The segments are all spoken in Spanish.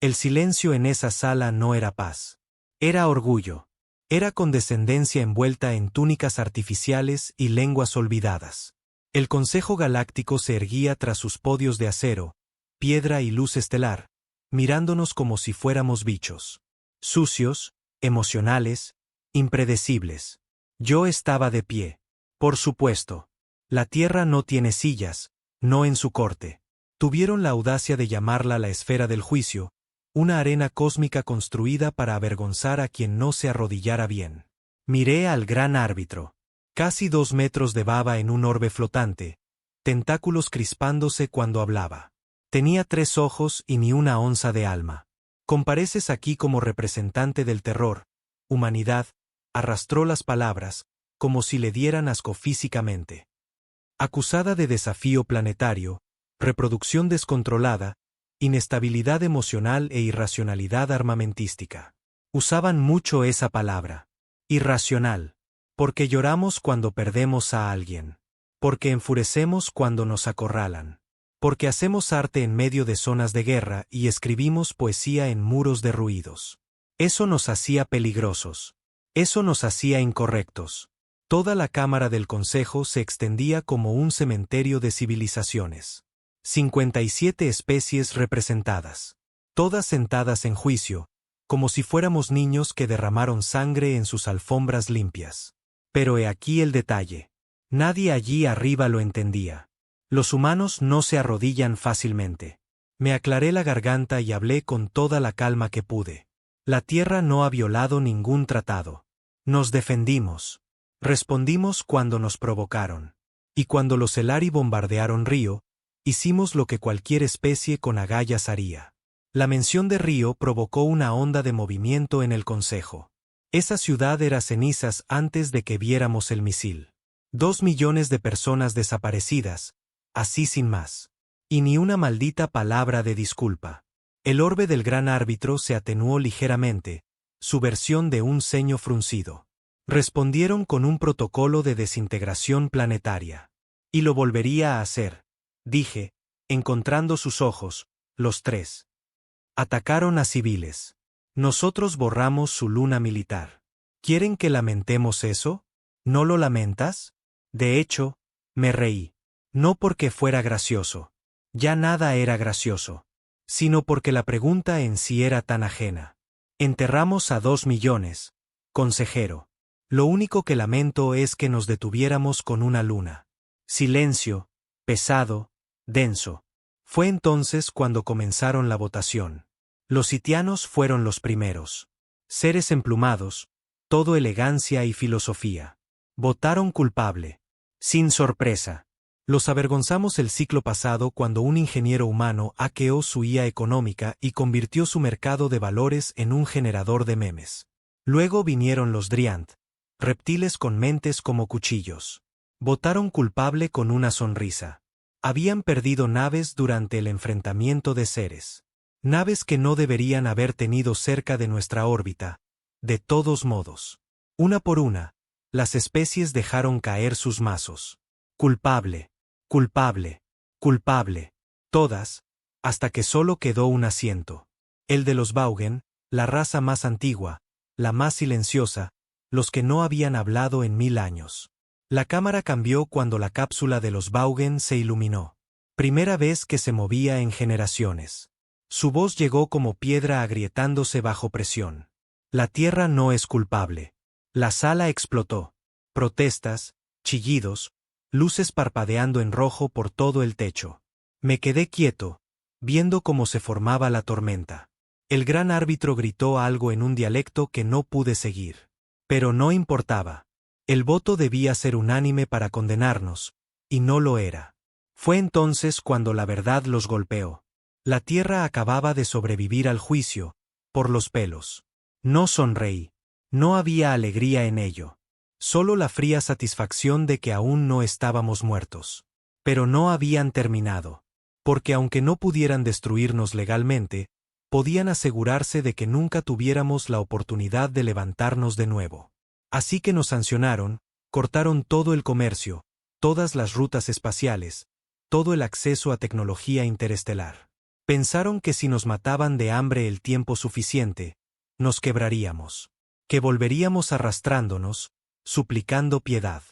El silencio en esa sala no era paz. Era orgullo. Era condescendencia envuelta en túnicas artificiales y lenguas olvidadas. El Consejo Galáctico se erguía tras sus podios de acero, piedra y luz estelar, mirándonos como si fuéramos bichos. Sucios, emocionales, impredecibles. Yo estaba de pie. Por supuesto. La Tierra no tiene sillas, no en su corte. Tuvieron la audacia de llamarla la esfera del juicio, una arena cósmica construida para avergonzar a quien no se arrodillara bien. Miré al gran árbitro. Casi 2 metros de baba en un orbe flotante, tentáculos crispándose cuando hablaba. Tenía 3 ojos y ni una onza de alma. Compareces aquí como representante del terror. Humanidad, arrastró las palabras, como si le dieran asco físicamente. Acusada de desafío planetario, reproducción descontrolada, inestabilidad emocional e irracionalidad armamentística. Usaban mucho esa palabra. Irracional. Porque lloramos cuando perdemos a alguien. Porque enfurecemos cuando nos acorralan. Porque hacemos arte en medio de zonas de guerra y escribimos poesía en muros derruidos. Eso nos hacía peligrosos. Eso nos hacía incorrectos. Toda la cámara del Consejo se extendía como un cementerio de civilizaciones. 57 especies representadas. Todas sentadas en juicio, como si fuéramos niños que derramaron sangre en sus alfombras limpias. Pero he aquí el detalle. Nadie allí arriba lo entendía. Los humanos no se arrodillan fácilmente. Me aclaré la garganta y hablé con toda la calma que pude. La Tierra no ha violado ningún tratado. Nos defendimos. Respondimos cuando nos provocaron. Y cuando los Elari bombardearon Río, hicimos lo que cualquier especie con agallas haría. La mención de Río provocó una onda de movimiento en el Consejo. Esa ciudad era cenizas antes de que viéramos el misil. 2 millones de personas desaparecidas, así sin más. Y ni una maldita palabra de disculpa. El orbe del gran árbitro se atenuó ligeramente, su versión de un ceño fruncido. Respondieron con un protocolo de desintegración planetaria. Y lo volvería a hacer, dije, encontrando sus ojos, los 3. Atacaron a civiles. Nosotros borramos su luna militar. ¿Quieren que lamentemos eso? ¿No lo lamentas? De hecho, me reí. No porque fuera gracioso. Ya nada era gracioso. Sino porque la pregunta en sí era tan ajena. Enterramos a 2 millones, consejero. Lo único que lamento es que nos detuviéramos con una luna. Silencio, pesado, denso. Fue entonces cuando comenzaron la votación. Los sitianos fueron los primeros. Seres emplumados, todo elegancia y filosofía. Votaron culpable. Sin sorpresa. Los avergonzamos el ciclo pasado cuando un ingeniero humano hackeó su IA económica y convirtió su mercado de valores en un generador de memes. Luego vinieron los Driant, reptiles con mentes como cuchillos. Votaron culpable con una sonrisa. Habían perdido naves durante el enfrentamiento de seres. Naves que no deberían haber tenido cerca de nuestra órbita. De todos modos. Una por una, las especies dejaron caer sus mazos. Culpable, culpable, culpable. Todas, hasta que solo quedó un asiento. El de los Vaugen, la raza más antigua, la más silenciosa, los que no habían hablado en 1000 años. La cámara cambió cuando la cápsula de los Vaugen se iluminó. Primera vez que se movía en generaciones. Su voz llegó como piedra agrietándose bajo presión. La Tierra no es culpable. La sala explotó. Protestas, chillidos, luces parpadeando en rojo por todo el techo. Me quedé quieto, viendo cómo se formaba la tormenta. El gran árbitro gritó algo en un dialecto que no pude seguir. Pero no importaba. El voto debía ser unánime para condenarnos, y no lo era. Fue entonces cuando la verdad los golpeó. La Tierra acababa de sobrevivir al juicio, por los pelos. No sonreí. No había alegría en ello. Solo la fría satisfacción de que aún no estábamos muertos. Pero no habían terminado. Porque aunque no pudieran destruirnos legalmente, podían asegurarse de que nunca tuviéramos la oportunidad de levantarnos de nuevo. Así que nos sancionaron, cortaron todo el comercio, todas las rutas espaciales, todo el acceso a tecnología interestelar. Pensaron que si nos mataban de hambre el tiempo suficiente, nos quebraríamos. Que volveríamos arrastrándonos, suplicando piedad.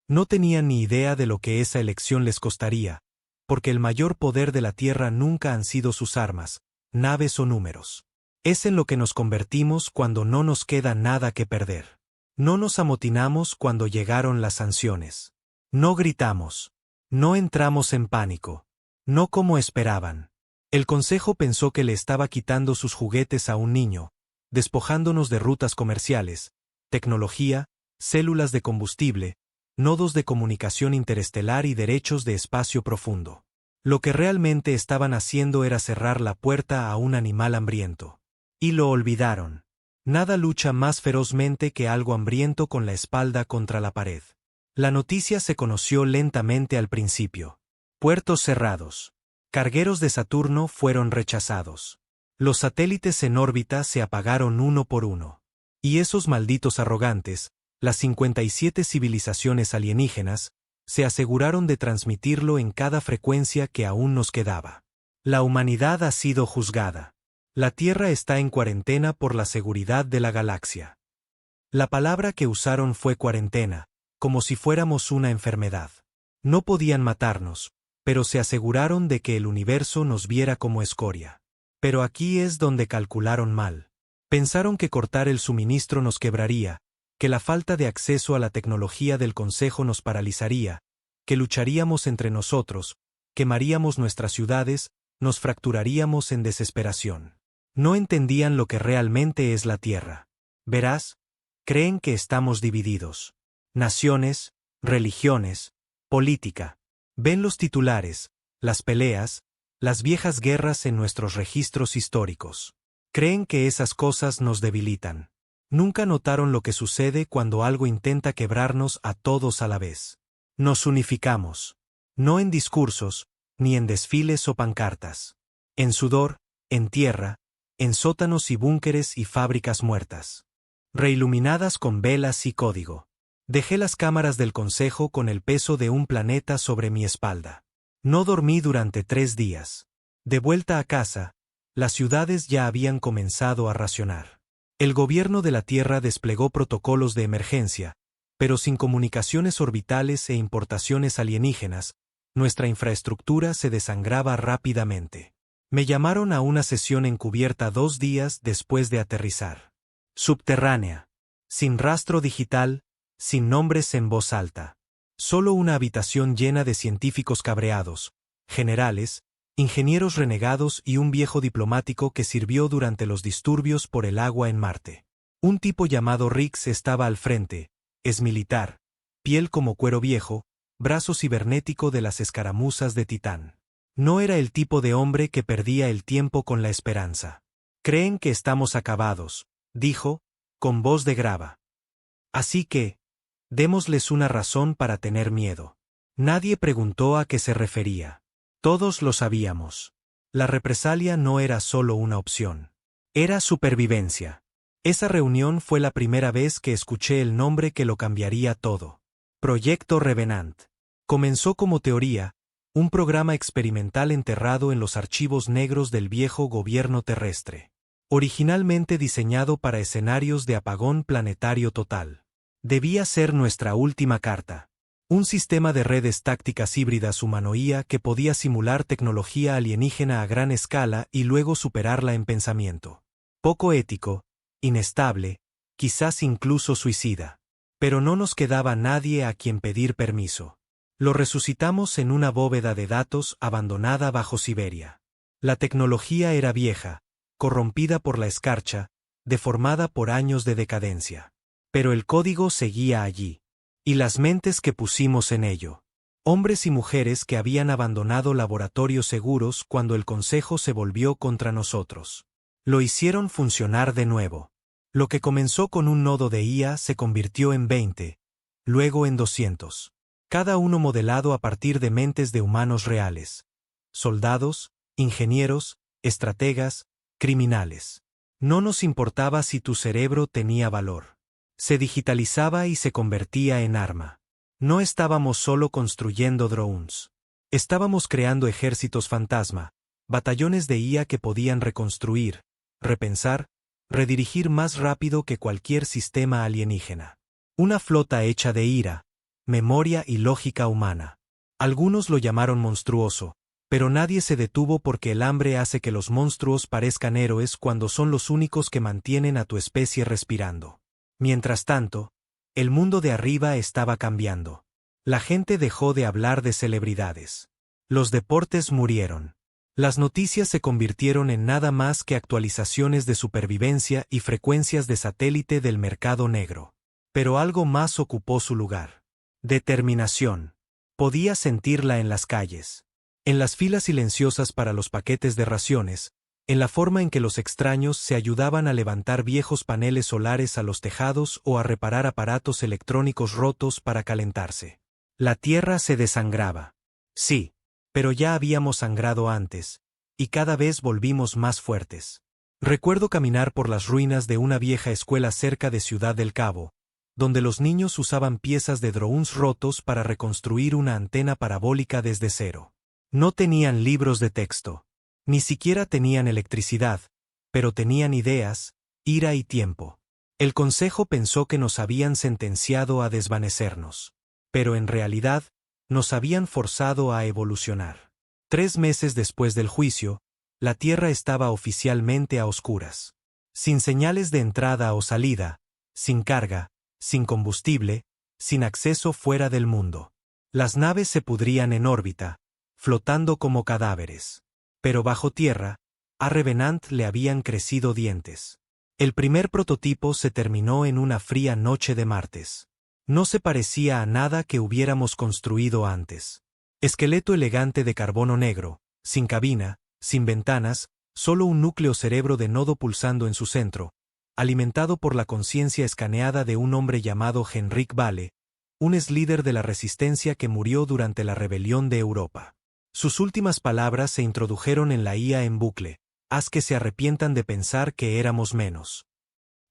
No tenían ni idea de lo que esa elección les costaría, porque el mayor poder de la Tierra nunca han sido sus armas, naves o números. Es en lo que nos convertimos cuando no nos queda nada que perder. No nos amotinamos cuando llegaron las sanciones. No gritamos. No entramos en pánico. No como esperaban. El Consejo pensó que le estaba quitando sus juguetes a un niño, despojándonos de rutas comerciales, tecnología, células de combustible, nodos de comunicación interestelar y derechos de espacio profundo. Lo que realmente estaban haciendo era cerrar la puerta a un animal hambriento. Y lo olvidaron. Nada lucha más ferozmente que algo hambriento con la espalda contra la pared. La noticia se conoció lentamente al principio. Puertos cerrados. Cargueros de Saturno fueron rechazados. Los satélites en órbita se apagaron uno por uno. Y esos malditos arrogantes, las 57 civilizaciones alienígenas, se aseguraron de transmitirlo en cada frecuencia que aún nos quedaba. La humanidad ha sido juzgada. La Tierra está en cuarentena por la seguridad de la galaxia. La palabra que usaron fue cuarentena, como si fuéramos una enfermedad. No podían matarnos, pero se aseguraron de que el universo nos viera como escoria. Pero aquí es donde calcularon mal. Pensaron que cortar el suministro nos quebraría, que la falta de acceso a la tecnología del Consejo nos paralizaría, que lucharíamos entre nosotros, quemaríamos nuestras ciudades, nos fracturaríamos en desesperación. No entendían lo que realmente es la Tierra. Verás, creen que estamos divididos. Naciones, religiones, política. Ven los titulares, las peleas, las viejas guerras en nuestros registros históricos. Creen que esas cosas nos debilitan. Nunca notaron lo que sucede cuando algo intenta quebrarnos a todos a la vez. Nos unificamos. No en discursos, ni en desfiles o pancartas. En sudor, en tierra, en sótanos y búnkeres y fábricas muertas. Reiluminadas con velas y código. Dejé las cámaras del Consejo con el peso de un planeta sobre mi espalda. No dormí durante 3 días. De vuelta a casa, las ciudades ya habían comenzado a racionar. El gobierno de la Tierra desplegó protocolos de emergencia, pero sin comunicaciones orbitales e importaciones alienígenas, nuestra infraestructura se desangraba rápidamente. Me llamaron a una sesión encubierta 2 días después de aterrizar. Subterránea. Sin rastro digital, sin nombres en voz alta. Solo una habitación llena de científicos cabreados, generales, ingenieros renegados y un viejo diplomático que sirvió durante los disturbios por el agua en Marte. Un tipo llamado Rix estaba al frente, es militar, piel como cuero viejo, brazo cibernético de las escaramuzas de Titán. No era el tipo de hombre que perdía el tiempo con la esperanza. Creen que estamos acabados, dijo, con voz de grava. Así que, démosles una razón para tener miedo. Nadie preguntó a qué se refería. Todos lo sabíamos. La represalia no era solo una opción. Era supervivencia. Esa reunión fue la primera vez que escuché el nombre que lo cambiaría todo. Proyecto Revenant. Comenzó como teoría, un programa experimental enterrado en los archivos negros del viejo gobierno terrestre. Originalmente diseñado para escenarios de apagón planetario total. Debía ser nuestra última carta. Un sistema de redes tácticas híbridas humanoía que podía simular tecnología alienígena a gran escala y luego superarla en pensamiento. Poco ético, inestable, quizás incluso suicida. Pero no nos quedaba nadie a quien pedir permiso. Lo resucitamos en una bóveda de datos abandonada bajo Siberia. La tecnología era vieja, corrompida por la escarcha, deformada por años de decadencia. Pero el código seguía allí. Y las mentes que pusimos en ello. Hombres y mujeres que habían abandonado laboratorios seguros cuando el Consejo se volvió contra nosotros. Lo hicieron funcionar de nuevo. Lo que comenzó con un nodo de IA se convirtió en 20, luego en 200. Cada uno modelado a partir de mentes de humanos reales. Soldados, ingenieros, estrategas, criminales. No nos importaba si tu cerebro tenía valor. Se digitalizaba y se convertía en arma. No estábamos solo construyendo drones. Estábamos creando ejércitos fantasma, batallones de IA que podían reconstruir, repensar, redirigir más rápido que cualquier sistema alienígena. Una flota hecha de ira, memoria y lógica humana. Algunos lo llamaron monstruoso, pero nadie se detuvo porque el hambre hace que los monstruos parezcan héroes cuando son los únicos que mantienen a tu especie respirando. Mientras tanto, el mundo de arriba estaba cambiando. La gente dejó de hablar de celebridades. Los deportes murieron. Las noticias se convirtieron en nada más que actualizaciones de supervivencia y frecuencias de satélite del mercado negro. Pero algo más ocupó su lugar. Determinación. Podía sentirla en las calles. En las filas silenciosas para los paquetes de raciones, en la forma en que los extraños se ayudaban a levantar viejos paneles solares a los tejados o a reparar aparatos electrónicos rotos para calentarse. La tierra se desangraba. Sí, pero ya habíamos sangrado antes, y cada vez volvimos más fuertes. Recuerdo caminar por las ruinas de una vieja escuela cerca de Ciudad del Cabo, donde los niños usaban piezas de drones rotos para reconstruir una antena parabólica desde cero. No tenían libros de texto. Ni siquiera tenían electricidad, pero tenían ideas, ira y tiempo. El consejo pensó que nos habían sentenciado a desvanecernos. Pero en realidad, nos habían forzado a evolucionar. 3 meses después del juicio, la Tierra estaba oficialmente a oscuras. Sin señales de entrada o salida, sin carga, sin combustible, sin acceso fuera del mundo. Las naves se pudrían en órbita, flotando como cadáveres. Pero bajo tierra, a Revenant le habían crecido dientes. El primer prototipo se terminó en una fría noche de martes. No se parecía a nada que hubiéramos construido antes. Esqueleto elegante de carbono negro, sin cabina, sin ventanas, solo un núcleo cerebro de nodo pulsando en su centro, alimentado por la conciencia escaneada de un hombre llamado Henrik Vale, un ex-líder de la resistencia que murió durante la rebelión de Europa. Sus últimas palabras se introdujeron en la IA en bucle: haz que se arrepientan de pensar que éramos menos.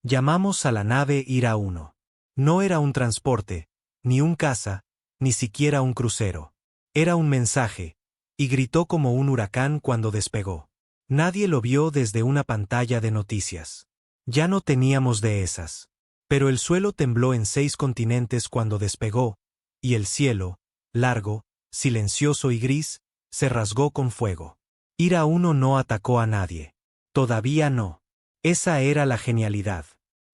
Llamamos a la nave Ira 1. No era un transporte, ni un caza, ni siquiera un crucero. Era un mensaje, y gritó como un huracán cuando despegó. Nadie lo vio desde una pantalla de noticias. Ya no teníamos de esas. Pero el suelo tembló en 6 continentes cuando despegó, y el cielo, largo, silencioso y gris, se rasgó con fuego. Ira 1 no atacó a nadie. Todavía no. Esa era la genialidad.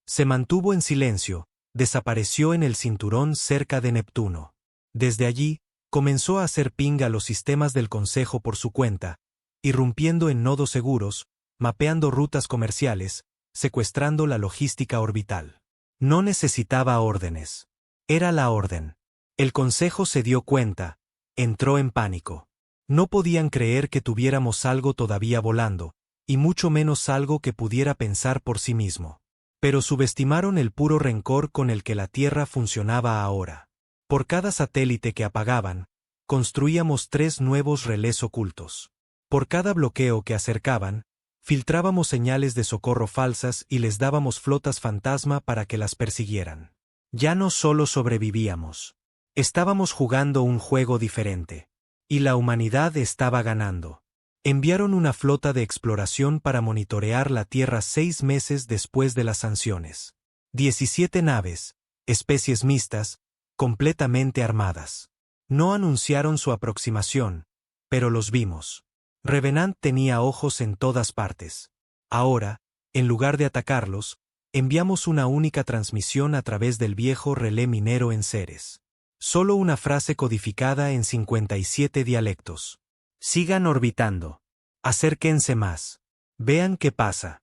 Se mantuvo en silencio, desapareció en el cinturón cerca de Neptuno. Desde allí, comenzó a hacer ping a los sistemas del Consejo por su cuenta, irrumpiendo en nodos seguros, mapeando rutas comerciales, secuestrando la logística orbital. No necesitaba órdenes. Era la orden. El Consejo se dio cuenta, entró en pánico. No podían creer que tuviéramos algo todavía volando, y mucho menos algo que pudiera pensar por sí mismo. Pero subestimaron el puro rencor con el que la Tierra funcionaba ahora. Por cada satélite que apagaban, construíamos 3 nuevos relés ocultos. Por cada bloqueo que acercaban, filtrábamos señales de socorro falsas y les dábamos flotas fantasma para que las persiguieran. Ya no solo sobrevivíamos. Estábamos jugando un juego diferente. Y la humanidad estaba ganando. Enviaron una flota de exploración para monitorear la Tierra 6 meses después de las sanciones. 17 naves, especies mixtas, completamente armadas. No anunciaron su aproximación, pero los vimos. Revenant tenía ojos en todas partes. Ahora, en lugar de atacarlos, enviamos una única transmisión a través del viejo relé minero en Ceres. Solo una frase codificada en 57 dialectos. Sigan orbitando. Acérquense más. Vean qué pasa.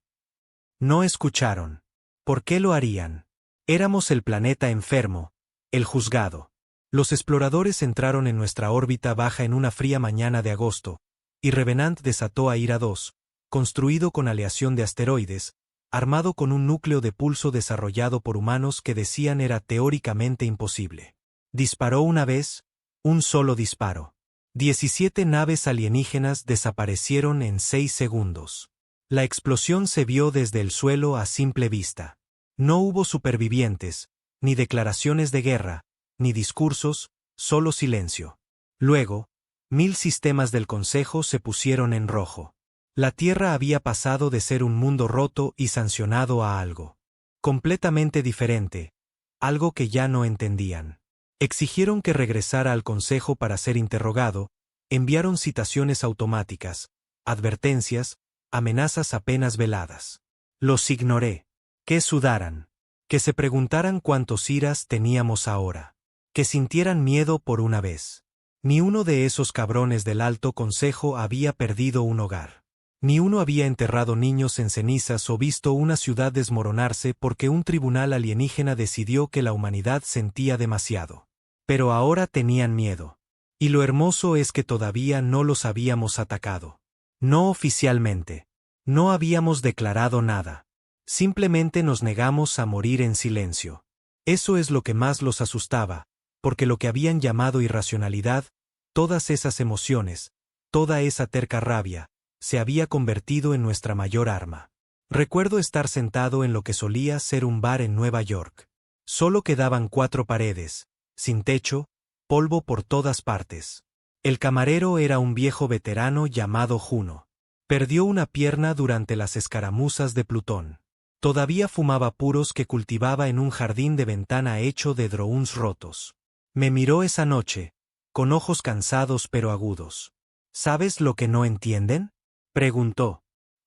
No escucharon. ¿Por qué lo harían? Éramos el planeta enfermo, el juzgado. Los exploradores entraron en nuestra órbita baja en una fría mañana de agosto, y Revenant desató a Ira 2, construido con aleación de asteroides, armado con un núcleo de pulso desarrollado por humanos que decían era teóricamente imposible. Disparó una vez, un solo disparo. 17 naves alienígenas desaparecieron en 6 segundos. La explosión se vio desde el suelo a simple vista. No hubo supervivientes, ni declaraciones de guerra, ni discursos, solo silencio. Luego, 1000 sistemas del Consejo se pusieron en rojo. La Tierra había pasado de ser un mundo roto y sancionado a algo completamente diferente, algo que ya no entendían. Exigieron que regresara al Consejo para ser interrogado, enviaron citaciones automáticas, advertencias, amenazas apenas veladas. Los ignoré. Que sudaran. Que se preguntaran cuántos iras teníamos ahora. Que sintieran miedo por una vez. Ni uno de esos cabrones del Alto Consejo había perdido un hogar. Ni uno había enterrado niños en cenizas o visto una ciudad desmoronarse porque un tribunal alienígena decidió que la humanidad sentía demasiado. Pero ahora tenían miedo. Y lo hermoso es que todavía no los habíamos atacado. No oficialmente. No habíamos declarado nada. Simplemente nos negamos a morir en silencio. Eso es lo que más los asustaba, porque lo que habían llamado irracionalidad, todas esas emociones, toda esa terca rabia, se había convertido en nuestra mayor arma. Recuerdo estar sentado en lo que solía ser un bar en Nueva York. Solo quedaban 4 paredes, sin techo, polvo por todas partes. El camarero era un viejo veterano llamado Juno. Perdió una pierna durante las escaramuzas de Plutón. Todavía fumaba puros que cultivaba en un jardín de ventana hecho de drones rotos. Me miró esa noche, con ojos cansados pero agudos. ¿Sabes lo que no entienden?, preguntó.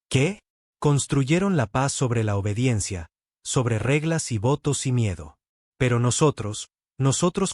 ¿Qué? Construyeron la paz sobre la obediencia, sobre reglas y votos y miedo. Pero nosotros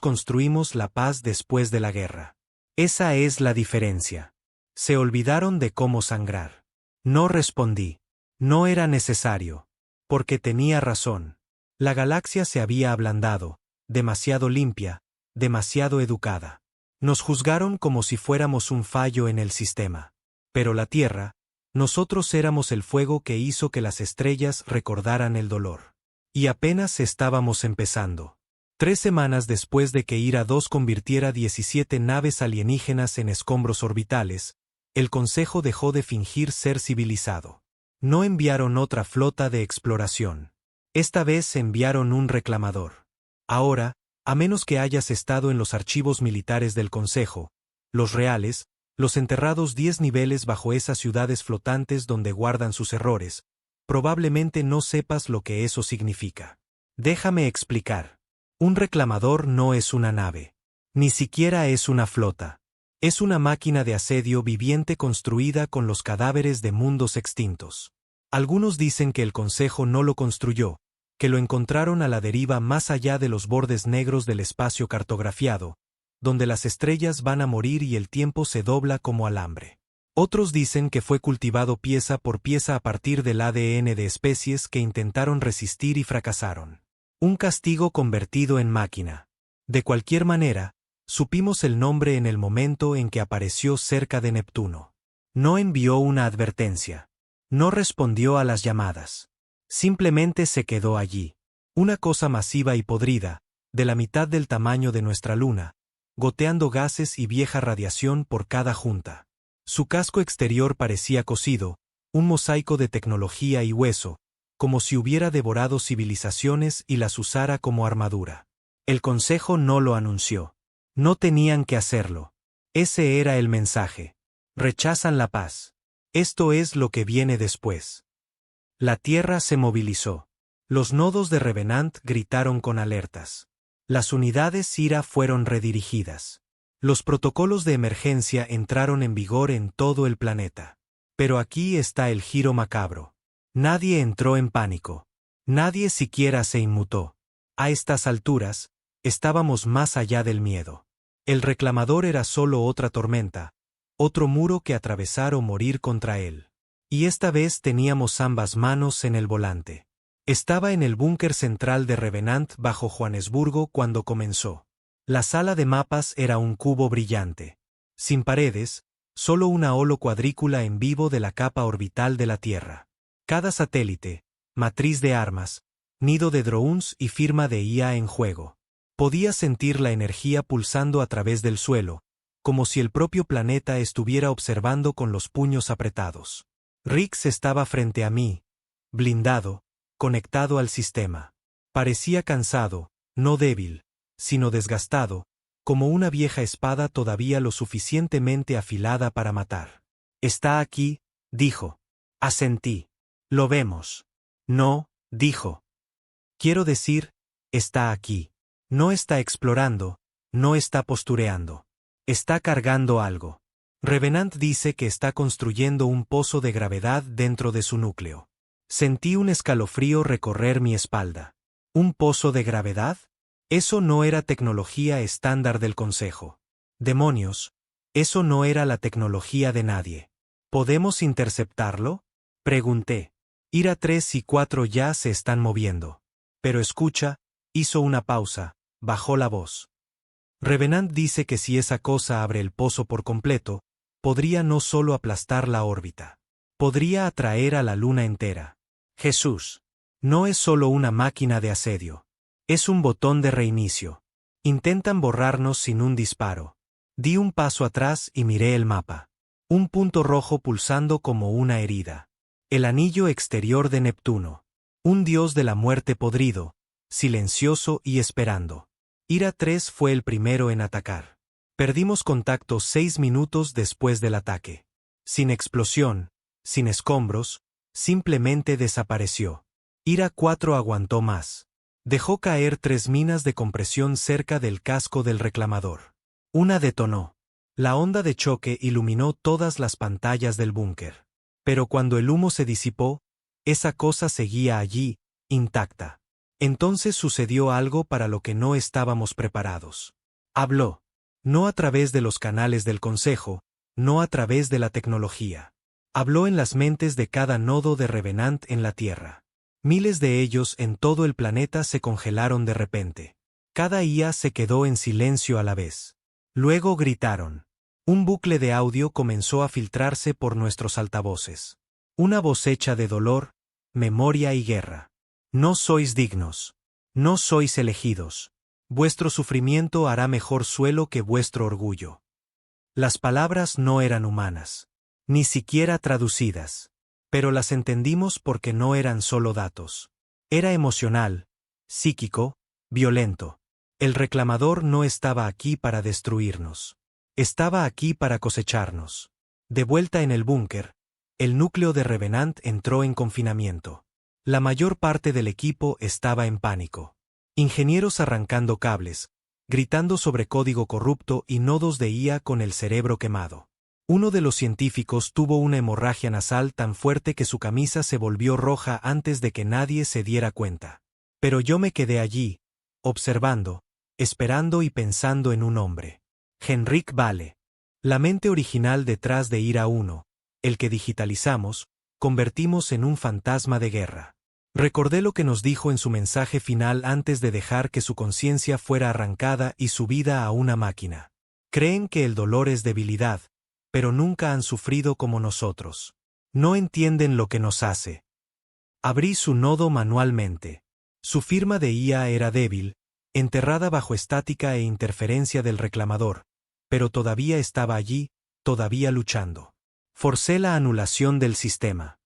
construimos la paz después de la guerra. Esa es la diferencia. Se olvidaron de cómo sangrar. No respondí. No era necesario. Porque tenía razón. La galaxia se había ablandado, demasiado limpia, demasiado educada. Nos juzgaron como si fuéramos un fallo en el sistema. Pero la Tierra, nosotros éramos el fuego que hizo que las estrellas recordaran el dolor. Y apenas estábamos empezando. 3 semanas después de que Ira 2 convirtiera 17 naves alienígenas en escombros orbitales, el Consejo dejó de fingir ser civilizado. No enviaron otra flota de exploración. Esta vez enviaron un reclamador. Ahora, a menos que hayas estado en los archivos militares del Consejo, los reales, los enterrados 10 niveles bajo esas ciudades flotantes donde guardan sus errores, probablemente no sepas lo que eso significa. Déjame explicar. Un reclamador no es una nave. Ni siquiera es una flota. Es una máquina de asedio viviente construida con los cadáveres de mundos extintos. Algunos dicen que el Consejo no lo construyó, que lo encontraron a la deriva más allá de los bordes negros del espacio cartografiado, donde las estrellas van a morir y el tiempo se dobla como alambre. Otros dicen que fue cultivado pieza por pieza a partir del ADN de especies que intentaron resistir y fracasaron. Un castigo convertido en máquina. De cualquier manera, supimos el nombre en el momento en que apareció cerca de Neptuno. No envió una advertencia. No respondió a las llamadas. Simplemente se quedó allí. Una cosa masiva y podrida, de la mitad del tamaño de nuestra luna, goteando gases y vieja radiación por cada junta. Su casco exterior parecía cocido, un mosaico de tecnología y hueso, como si hubiera devorado civilizaciones y las usara como armadura. El Consejo no lo anunció. No tenían que hacerlo. Ese era el mensaje. Rechazan la paz. Esto es lo que viene después. La Tierra se movilizó. Los nodos de Revenant gritaron con alertas. Las unidades Ira fueron redirigidas. Los protocolos de emergencia entraron en vigor en todo el planeta. Pero aquí está el giro macabro. Nadie entró en pánico. Nadie siquiera se inmutó. A estas alturas, estábamos más allá del miedo. El reclamador era solo otra tormenta, otro muro que atravesar o morir contra él. Y esta vez teníamos ambas manos en el volante. Estaba en el búnker central de Revenant bajo Johannesburgo cuando comenzó. La sala de mapas era un cubo brillante. Sin paredes, solo una holo cuadrícula en vivo de la capa orbital de la Tierra. Cada satélite, matriz de armas, nido de drones y firma de IA en juego. Podía sentir la energía pulsando a través del suelo, como si el propio planeta estuviera observando con los puños apretados. Rix estaba frente a mí, blindado, conectado al sistema. Parecía cansado, no débil, sino desgastado, como una vieja espada todavía lo suficientemente afilada para matar. «Está aquí», dijo. Asentí. Lo vemos. No, dijo. Quiero decir, está aquí. No está explorando, no está postureando. Está cargando algo. Revenant dice que está construyendo un pozo de gravedad dentro de su núcleo. Sentí un escalofrío recorrer mi espalda. ¿Un pozo de gravedad? Eso no era tecnología estándar del Consejo. Demonios, eso no era la tecnología de nadie. ¿Podemos interceptarlo? Pregunté. Ira 3 y 4 ya se están moviendo. Pero escucha, hizo una pausa, bajó la voz. Revenant dice que si esa cosa abre el pozo por completo, podría no solo aplastar la órbita. Podría atraer a la luna entera. Jesús. No es solo una máquina de asedio. Es un botón de reinicio. Intentan borrarnos sin un disparo. Di un paso atrás y miré el mapa. Un punto rojo pulsando como una herida. El anillo exterior de Neptuno. Un dios de la muerte podrido, silencioso y esperando. Ira 3 fue el primero en atacar. Perdimos contacto 6 minutos después del ataque. Sin explosión, sin escombros, simplemente desapareció. Ira 4 aguantó más. Dejó caer 3 minas de compresión cerca del casco del reclamador. Una detonó. La onda de choque iluminó todas las pantallas del búnker. Pero cuando el humo se disipó, esa cosa seguía allí, intacta. Entonces sucedió algo para lo que no estábamos preparados. Habló. No a través de los canales del Consejo, no a través de la tecnología. Habló en las mentes de cada nodo de Revenant en la Tierra. Miles de ellos en todo el planeta se congelaron de repente. Cada IA se quedó en silencio a la vez. Luego gritaron. Un bucle de audio comenzó a filtrarse por nuestros altavoces. Una voz hecha de dolor, memoria y guerra. No sois dignos. No sois elegidos. Vuestro sufrimiento hará mejor suelo que vuestro orgullo. Las palabras no eran humanas. Ni siquiera traducidas. Pero las entendimos porque no eran solo datos. Era emocional, psíquico, violento. El reclamador no estaba aquí para destruirnos. Estaba aquí para cosecharnos. De vuelta en el búnker, el núcleo de Revenant entró en confinamiento. La mayor parte del equipo estaba en pánico. Ingenieros arrancando cables, gritando sobre código corrupto y nodos de IA con el cerebro quemado. Uno de los científicos tuvo una hemorragia nasal tan fuerte que su camisa se volvió roja antes de que nadie se diera cuenta. Pero yo me quedé allí, observando, esperando y pensando en un hombre. Henrik Vale. La mente original detrás de Ira 1, el que digitalizamos, convertimos en un fantasma de guerra. Recordé lo que nos dijo en su mensaje final antes de dejar que su conciencia fuera arrancada y subida a una máquina. Creen que el dolor es debilidad, pero nunca han sufrido como nosotros. No entienden lo que nos hace. Abrí su nodo manualmente. Su firma de IA era débil, enterrada bajo estática e interferencia del reclamador, pero todavía estaba allí, todavía luchando. Forcé la anulación del sistema.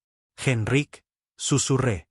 Henrik, susurré.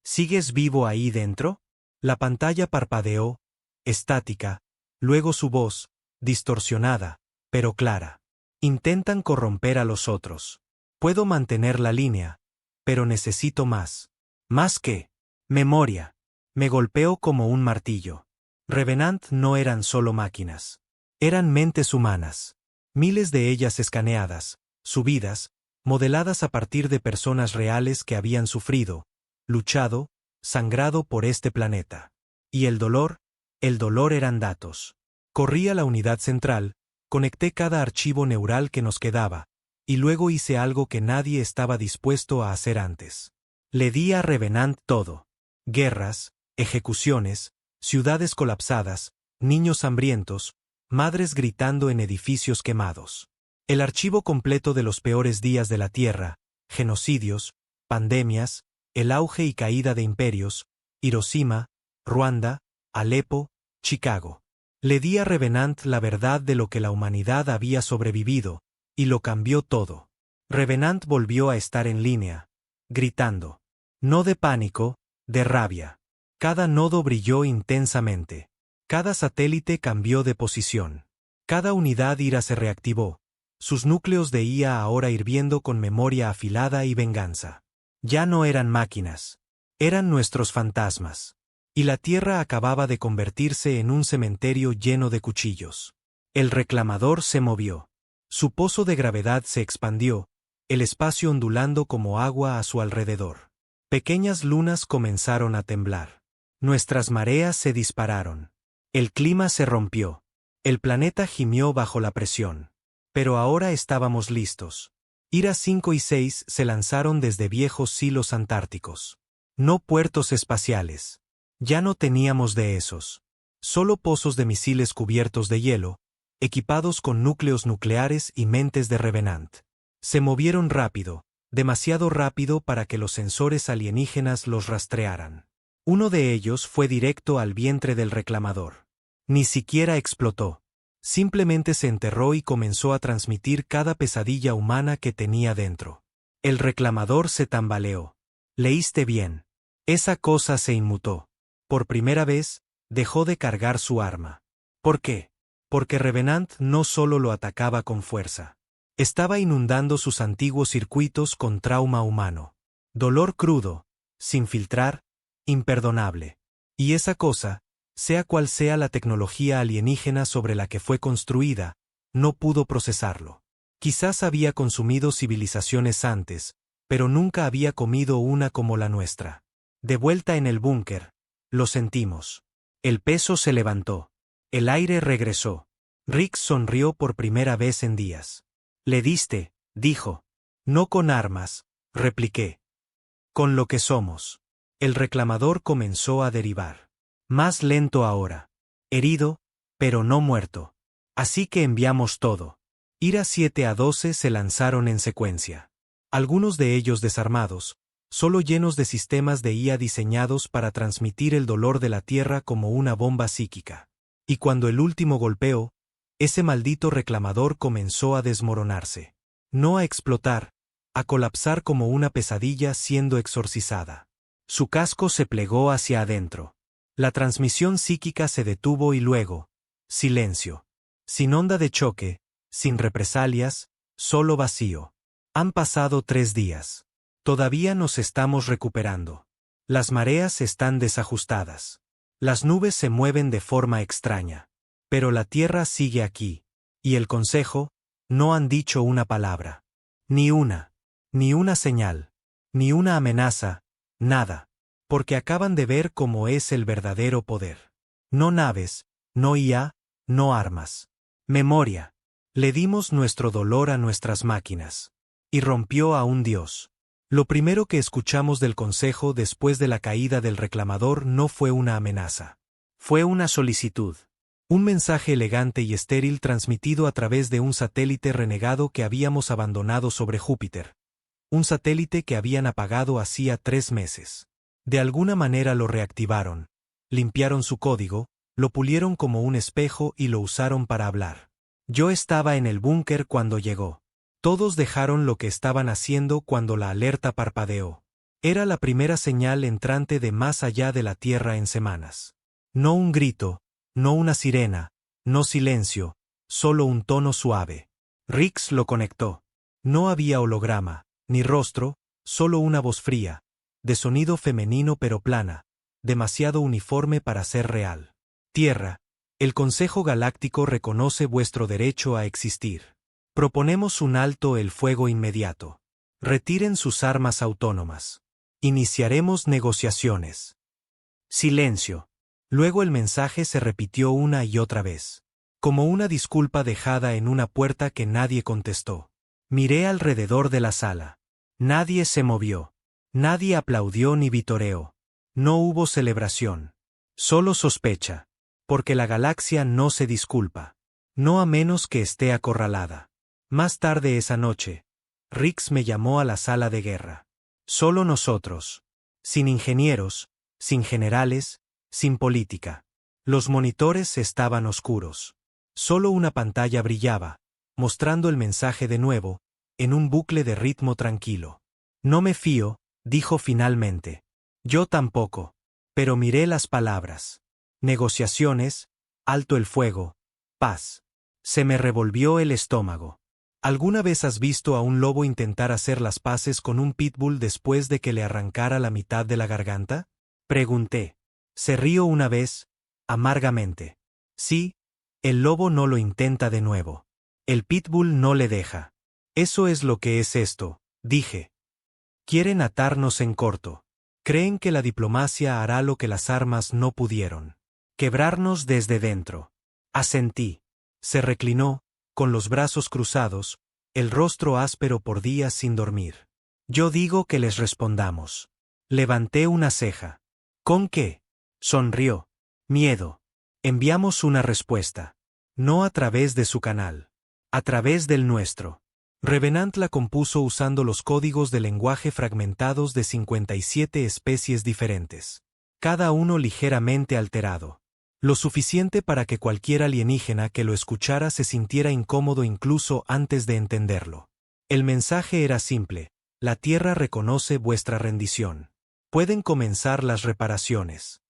¿Sigues vivo ahí dentro? La pantalla parpadeó, estática, luego su voz, distorsionada, pero clara. Intentan corromper a los otros. Puedo mantener la línea, pero necesito más. ¿Más qué? Memoria. Me golpeó como un martillo. Revenant no eran solo máquinas. Eran mentes humanas. Miles de ellas escaneadas, subidas, modeladas a partir de personas reales que habían sufrido, luchado, sangrado por este planeta. Y el dolor eran datos. Corrí a la unidad central, conecté cada archivo neural que nos quedaba, y luego hice algo que nadie estaba dispuesto a hacer antes. Le di a Revenant todo. Guerras, ejecuciones, ciudades colapsadas, niños hambrientos, madres gritando en edificios quemados. El archivo completo de los peores días de la Tierra, genocidios, pandemias, el auge y caída de imperios, Hiroshima, Ruanda, Alepo, Chicago. Le di a Revenant la verdad de lo que la humanidad había sobrevivido, y lo cambió todo. Revenant volvió a estar en línea, gritando. No de pánico, de rabia. Cada nodo brilló intensamente. Cada satélite cambió de posición. Cada unidad IRA se reactivó, sus núcleos de IA ahora hirviendo con memoria afilada y venganza. Ya no eran máquinas. Eran nuestros fantasmas. Y la Tierra acababa de convertirse en un cementerio lleno de cuchillos. El reclamador se movió. Su pozo de gravedad se expandió, el espacio ondulando como agua a su alrededor. Pequeñas lunas comenzaron a temblar. Nuestras mareas se dispararon. El clima se rompió. El planeta gimió bajo la presión. Pero ahora estábamos listos. Ira 5 y 6 se lanzaron desde viejos silos antárticos. No puertos espaciales. Ya no teníamos de esos. Solo pozos de misiles cubiertos de hielo, equipados con núcleos nucleares y mentes de Revenant. Se movieron rápido, demasiado rápido para que los sensores alienígenas los rastrearan. Uno de ellos fue directo al vientre del reclamador. Ni siquiera explotó. Simplemente se enterró y comenzó a transmitir cada pesadilla humana que tenía dentro. El reclamador se tambaleó. Leíste bien. Esa cosa se inmutó. Por primera vez, dejó de cargar su arma. ¿Por qué? Porque Revenant no solo lo atacaba con fuerza. Estaba inundando sus antiguos circuitos con trauma humano. Dolor crudo, sin filtrar, imperdonable. Y esa cosa, sea cual sea la tecnología alienígena sobre la que fue construida, no pudo procesarlo. Quizás había consumido civilizaciones antes, pero nunca había comido una como la nuestra. De vuelta en el búnker, lo sentimos. El peso se levantó. El aire regresó. Rix sonrió por primera vez en días. Le diste, dijo. No con armas, repliqué. Con lo que somos. El reclamador comenzó a derivar. Más lento ahora. Herido, pero no muerto. Así que enviamos todo. Ira 7 a 12 se lanzaron en secuencia. Algunos de ellos desarmados, solo llenos de sistemas de IA diseñados para transmitir el dolor de la Tierra como una bomba psíquica. Y cuando el último golpeó, ese maldito reclamador comenzó a desmoronarse. No a explotar, a colapsar como una pesadilla siendo exorcizada. Su casco se plegó hacia adentro. La transmisión psíquica se detuvo y luego, silencio. Sin onda de choque, sin represalias, solo vacío. Han pasado 3 días. Todavía nos estamos recuperando. Las mareas están desajustadas. Las nubes se mueven de forma extraña. Pero la Tierra sigue aquí. Y el Consejo, no han dicho una palabra. Ni una señal. Ni una amenaza, nada. Porque acaban de ver cómo es el verdadero poder. No naves, no IA, no armas. Memoria. Le dimos nuestro dolor a nuestras máquinas. Y rompió a un dios. Lo primero que escuchamos del Consejo después de la caída del reclamador no fue una amenaza. Fue una solicitud. Un mensaje elegante y estéril transmitido a través de un satélite renegado que habíamos abandonado sobre Júpiter. Un satélite que habían apagado hacía 3 meses. De alguna manera lo reactivaron, limpiaron su código, lo pulieron como un espejo y lo usaron para hablar. Yo estaba en el búnker cuando llegó. Todos dejaron lo que estaban haciendo cuando la alerta parpadeó. Era la primera señal entrante de más allá de la Tierra en semanas. No un grito, no una sirena, no silencio, solo un tono suave. Rix lo conectó. No había holograma, ni rostro, solo una voz fría, de sonido femenino pero plana, demasiado uniforme para ser real. Tierra, el Consejo Galáctico reconoce vuestro derecho a existir. Proponemos un alto el fuego inmediato. Retiren sus armas autónomas. Iniciaremos negociaciones. Silencio. Luego el mensaje se repitió una y otra vez. Como una disculpa dejada en una puerta que nadie contestó. Miré alrededor de la sala. Nadie se movió. Nadie aplaudió ni vitoreó. No hubo celebración. Solo sospecha. Porque la galaxia no se disculpa. No a menos que esté acorralada. Más tarde esa noche, Rix me llamó a la sala de guerra. Solo nosotros. Sin ingenieros, sin generales, sin política. Los monitores estaban oscuros. Solo una pantalla brillaba, mostrando el mensaje de nuevo, en un bucle de ritmo tranquilo. No me fío, dijo finalmente. Yo tampoco. Pero miré las palabras. Negociaciones, alto el fuego, paz. Se me revolvió el estómago. ¿Alguna vez has visto a un lobo intentar hacer las paces con un pitbull después de que le arrancara la mitad de la garganta? Pregunté. Se rió una vez, amargamente. Sí, el lobo no lo intenta de nuevo. El pitbull no le deja. Eso es lo que es esto, dije. Quieren atarnos en corto. Creen que la diplomacia hará lo que las armas no pudieron. Quebrarnos desde dentro. Asentí. Se reclinó, con los brazos cruzados, el rostro áspero por días sin dormir. Yo digo que les respondamos. Levanté una ceja. ¿Con qué? Sonrió. Miedo. Enviamos una respuesta. No a través de su canal. A través del nuestro. Revenant la compuso usando los códigos de lenguaje fragmentados de 57 especies diferentes. Cada uno ligeramente alterado. Lo suficiente para que cualquier alienígena que lo escuchara se sintiera incómodo incluso antes de entenderlo. El mensaje era simple: la Tierra reconoce vuestra rendición. Pueden comenzar las reparaciones.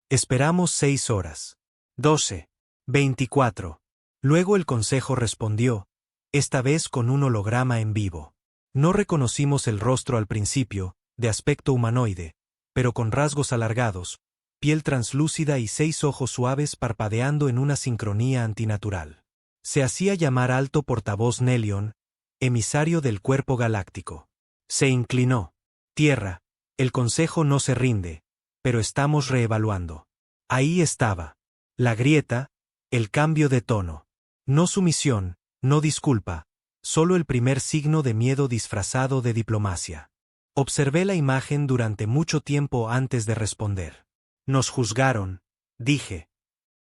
Esperamos 6 horas. 12. 24. Luego el Consejo respondió, esta vez con un holograma en vivo. No reconocimos el rostro al principio, de aspecto humanoide, pero con rasgos alargados, piel translúcida y 6 ojos suaves parpadeando en una sincronía antinatural. Se hacía llamar Alto Portavoz Nelion, emisario del cuerpo galáctico. Se inclinó. Tierra, el Consejo no se rinde, pero estamos reevaluando. Ahí estaba. La grieta, el cambio de tono. No sumisión, no disculpa, solo el primer signo de miedo disfrazado de diplomacia. Observé la imagen durante mucho tiempo antes de responder. Nos juzgaron, dije.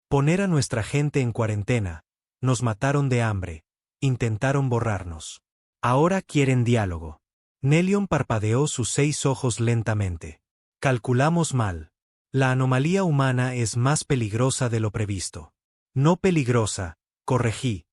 Poner a nuestra gente en cuarentena, nos mataron de hambre, intentaron borrarnos. Ahora quieren diálogo. Nelion parpadeó sus 6 ojos lentamente. Calculamos mal. La anomalía humana es más peligrosa de lo previsto. No peligrosa, corregí.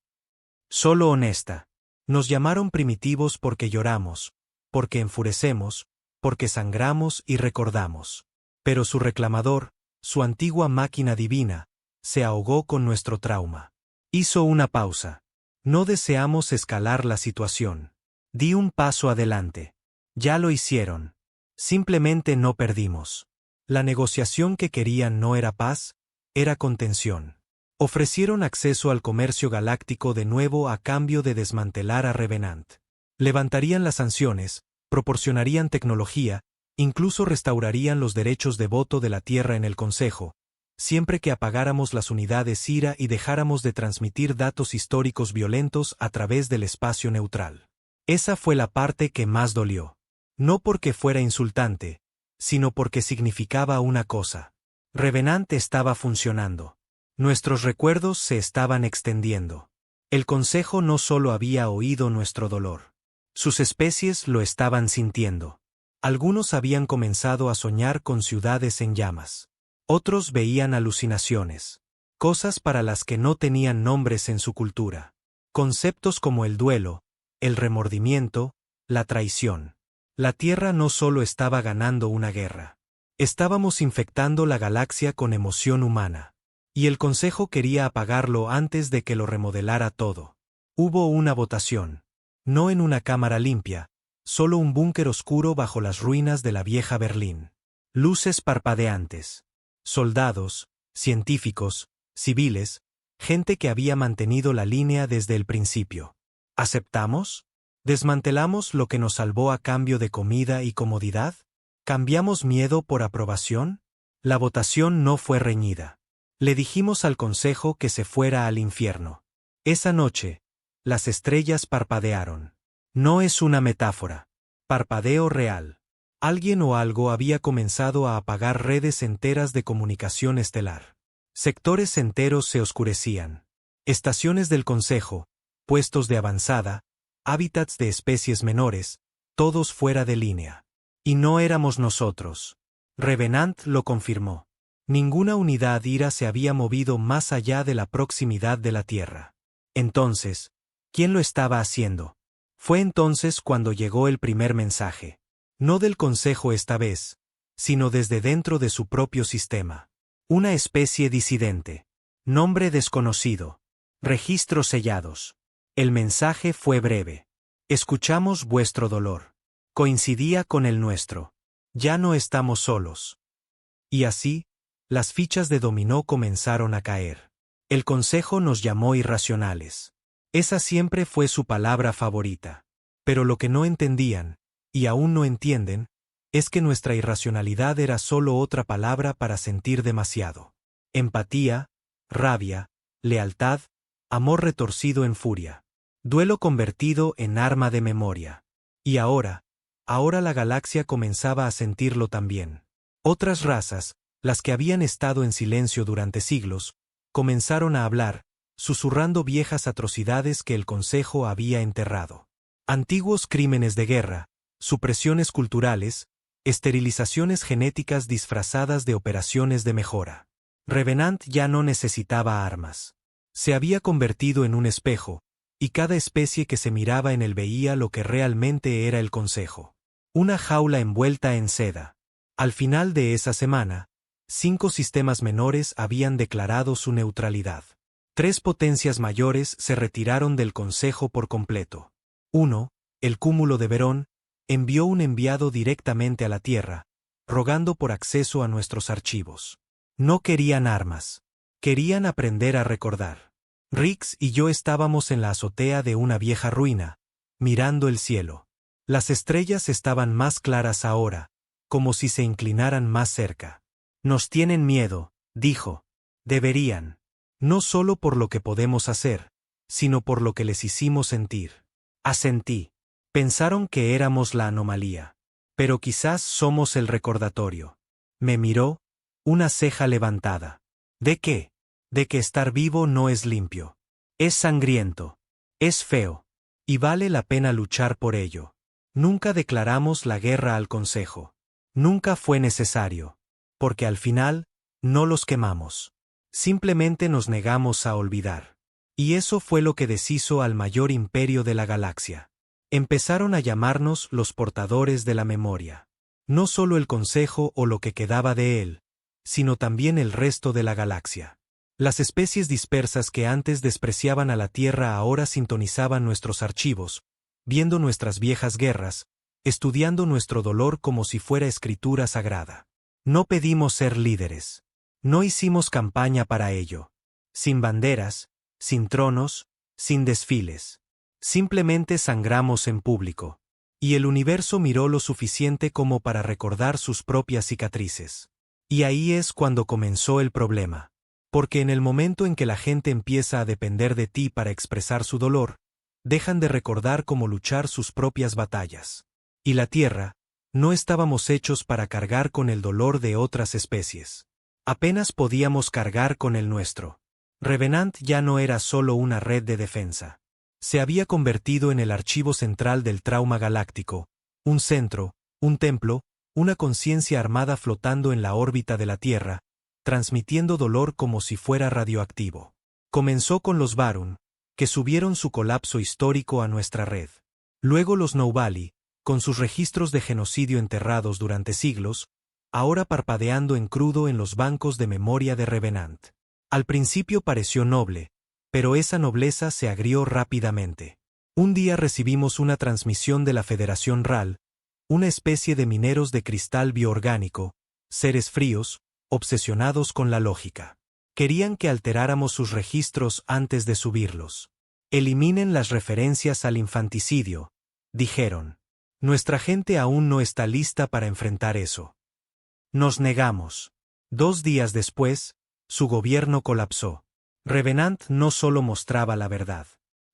Solo honesta. Nos llamaron primitivos porque lloramos, porque enfurecemos, porque sangramos y recordamos. Pero su reclamador, su antigua máquina divina, se ahogó con nuestro trauma. Hizo una pausa. No deseamos escalar la situación. Di un paso adelante. Ya lo hicieron. Simplemente no perdimos. La negociación que querían no era paz, era contención. Ofrecieron acceso al comercio galáctico de nuevo a cambio de desmantelar a Revenant. Levantarían las sanciones, proporcionarían tecnología, incluso restaurarían los derechos de voto de la Tierra en el Consejo, siempre que apagáramos las unidades IRA y dejáramos de transmitir datos históricos violentos a través del espacio neutral. Esa fue la parte que más dolió. No porque fuera insultante, sino porque significaba una cosa. Revenant estaba funcionando. Nuestros recuerdos se estaban extendiendo. El Consejo no solo había oído nuestro dolor. Sus especies lo estaban sintiendo. Algunos habían comenzado a soñar con ciudades en llamas. Otros veían alucinaciones. Cosas para las que no tenían nombres en su cultura. Conceptos como el duelo, el remordimiento, la traición. La Tierra no solo estaba ganando una guerra. Estábamos infectando la galaxia con emoción humana. Y el Consejo quería apagarlo antes de que lo remodelara todo. Hubo una votación. No en una cámara limpia, solo un búnker oscuro bajo las ruinas de la vieja Berlín. Luces parpadeantes. Soldados, científicos, civiles, gente que había mantenido la línea desde el principio. ¿Aceptamos? ¿Desmantelamos lo que nos salvó a cambio de comida y comodidad? ¿Cambiamos miedo por aprobación? La votación no fue reñida. Le dijimos al Consejo que se fuera al infierno. Esa noche, las estrellas parpadearon. No es una metáfora. Parpadeo real. Alguien o algo había comenzado a apagar redes enteras de comunicación estelar. Sectores enteros se oscurecían. Estaciones del Consejo, puestos de avanzada, hábitats de especies menores, todos fuera de línea. Y no éramos nosotros. Revenant lo confirmó. Ninguna unidad IRA se había movido más allá de la proximidad de la Tierra. Entonces, ¿quién lo estaba haciendo? Fue entonces cuando llegó el primer mensaje. No del Consejo esta vez, sino desde dentro de su propio sistema. Una especie disidente. Nombre desconocido. Registros sellados. El mensaje fue breve. Escuchamos vuestro dolor. Coincidía con el nuestro. Ya no estamos solos. Y así, las fichas de dominó comenzaron a caer. El consejo nos llamó irracionales. Esa siempre fue su palabra favorita. Pero lo que no entendían, y aún no entienden, es que nuestra irracionalidad era solo otra palabra para sentir demasiado. Empatía, rabia, lealtad, amor retorcido en furia. Duelo convertido en arma de memoria. Y ahora la galaxia comenzaba a sentirlo también. Otras razas, las que habían estado en silencio durante siglos, comenzaron a hablar, susurrando viejas atrocidades que el Consejo había enterrado. Antiguos crímenes de guerra, supresiones culturales, esterilizaciones genéticas disfrazadas de operaciones de mejora. Revenant ya no necesitaba armas. Se había convertido en un espejo, y cada especie que se miraba en él veía lo que realmente era el Consejo. Una jaula envuelta en seda. Al final de esa semana, 5 sistemas menores habían declarado su neutralidad. 3 potencias mayores se retiraron del Consejo por completo. 1, el cúmulo de Verón, envió un enviado directamente a la Tierra, rogando por acceso a nuestros archivos. No querían armas. Querían aprender a recordar. Rix y yo estábamos en la azotea de una vieja ruina, mirando el cielo. Las estrellas estaban más claras ahora, como si se inclinaran más cerca. Nos tienen miedo, dijo. Deberían. No solo por lo que podemos hacer, sino por lo que les hicimos sentir. Asentí. Pensaron que éramos la anomalía. Pero quizás somos el recordatorio. Me miró, una ceja levantada. ¿De qué? De que estar vivo no es limpio. Es sangriento. Es feo. Y vale la pena luchar por ello. Nunca declaramos la guerra al Consejo. Nunca fue necesario. Porque al final, no los quemamos. Simplemente nos negamos a olvidar. Y eso fue lo que deshizo al mayor imperio de la galaxia. Empezaron a llamarnos los portadores de la memoria. No solo el Consejo o lo que quedaba de él, sino también el resto de la galaxia. Las especies dispersas que antes despreciaban a la Tierra ahora sintonizaban nuestros archivos, viendo nuestras viejas guerras, estudiando nuestro dolor como si fuera escritura sagrada. No pedimos ser líderes. No hicimos campaña para ello. Sin banderas, sin tronos, sin desfiles. Simplemente sangramos en público. Y el universo miró lo suficiente como para recordar sus propias cicatrices. Y ahí es cuando comenzó el problema. Porque en el momento en que la gente empieza a depender de ti para expresar su dolor, dejan de recordar cómo luchar sus propias batallas. Y la Tierra, no estábamos hechos para cargar con el dolor de otras especies. Apenas podíamos cargar con el nuestro. Revenant ya no era solo una red de defensa. Se había convertido en el archivo central del trauma galáctico, un centro, un templo, una conciencia armada flotando en la órbita de la Tierra, transmitiendo dolor como si fuera radioactivo. Comenzó con los Varun, que subieron su colapso histórico a nuestra red. Luego los Nouvali, con sus registros de genocidio enterrados durante siglos, ahora parpadeando en crudo en los bancos de memoria de Revenant. Al principio pareció noble, pero esa nobleza se agrió rápidamente. Un día recibimos una transmisión de la Federación RAL, una especie de mineros de cristal bioorgánico, seres fríos, obsesionados con la lógica. Querían que alteráramos sus registros antes de subirlos. Eliminen las referencias al infanticidio, dijeron. Nuestra gente aún no está lista para enfrentar eso. Nos negamos. 2 días después, su gobierno colapsó. Revenant no solo mostraba la verdad.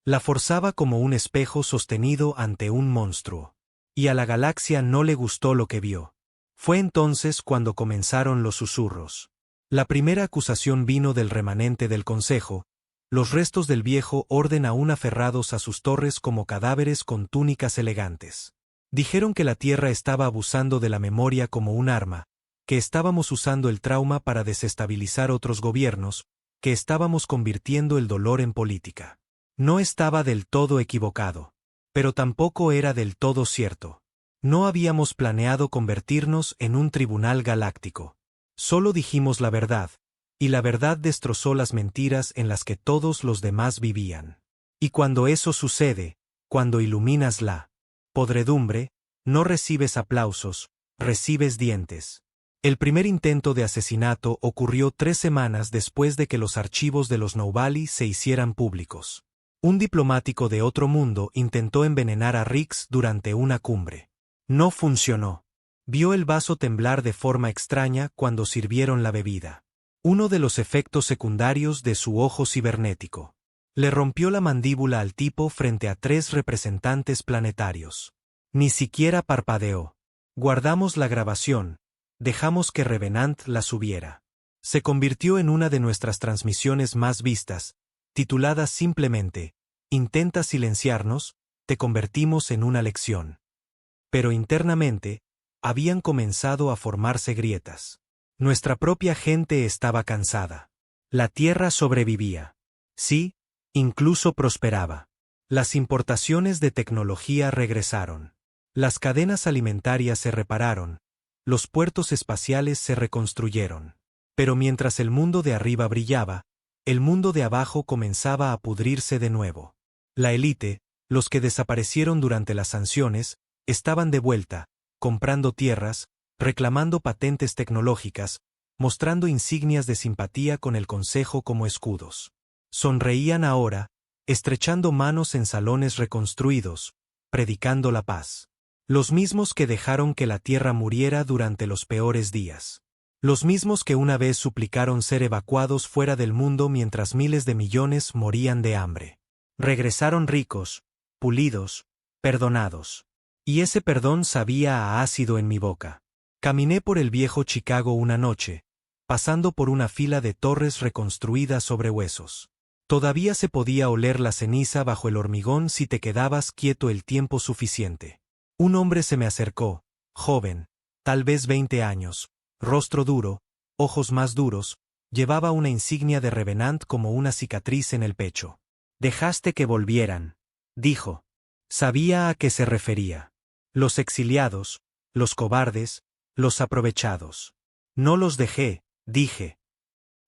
La forzaba como un espejo sostenido ante un monstruo. Y a la galaxia no le gustó lo que vio. Fue entonces cuando comenzaron los susurros. La primera acusación vino del remanente del Consejo, los restos del viejo orden aún aferrados a sus torres como cadáveres con túnicas elegantes. Dijeron que la Tierra estaba abusando de la memoria como un arma, que estábamos usando el trauma para desestabilizar otros gobiernos, que estábamos convirtiendo el dolor en política. No estaba del todo equivocado, pero tampoco era del todo cierto. No habíamos planeado convertirnos en un tribunal galáctico. Solo dijimos la verdad, y la verdad destrozó las mentiras en las que todos los demás vivían. Y cuando eso sucede, cuando iluminas la podredumbre, no recibes aplausos, recibes dientes. El primer intento de asesinato ocurrió 3 semanas después de que los archivos de los Nouvali se hicieran públicos. Un diplomático de otro mundo intentó envenenar a Rix durante una cumbre. No funcionó. Vio el vaso temblar de forma extraña cuando sirvieron la bebida. Uno de los efectos secundarios de su ojo cibernético. Le rompió la mandíbula al tipo frente a 3 representantes planetarios. Ni siquiera parpadeó. Guardamos la grabación. Dejamos que Revenant la subiera. Se convirtió en una de nuestras transmisiones más vistas, titulada simplemente, «Intenta silenciarnos, te convertimos en una lección». Pero internamente, habían comenzado a formarse grietas. Nuestra propia gente estaba cansada. La Tierra sobrevivía. Sí, incluso prosperaba. Las importaciones de tecnología regresaron. Las cadenas alimentarias se repararon. Los puertos espaciales se reconstruyeron. Pero mientras el mundo de arriba brillaba, el mundo de abajo comenzaba a pudrirse de nuevo. La élite, los que desaparecieron durante las sanciones, estaban de vuelta, comprando tierras, reclamando patentes tecnológicas, mostrando insignias de simpatía con el Consejo como escudos. Sonreían ahora, estrechando manos en salones reconstruidos, predicando la paz. Los mismos que dejaron que la tierra muriera durante los peores días. Los mismos que una vez suplicaron ser evacuados fuera del mundo mientras miles de millones morían de hambre. Regresaron ricos, pulidos, perdonados. Y ese perdón sabía a ácido en mi boca. Caminé por el viejo Chicago una noche, pasando por una fila de torres reconstruidas sobre huesos. Todavía se podía oler la ceniza bajo el hormigón si te quedabas quieto el tiempo suficiente. Un hombre se me acercó, joven, tal vez 20 años, rostro duro, ojos más duros, llevaba una insignia de Revenant como una cicatriz en el pecho. «Dejaste que volvieran», dijo. Sabía a qué se refería. Los exiliados, los cobardes, los aprovechados. «No los dejé», dije.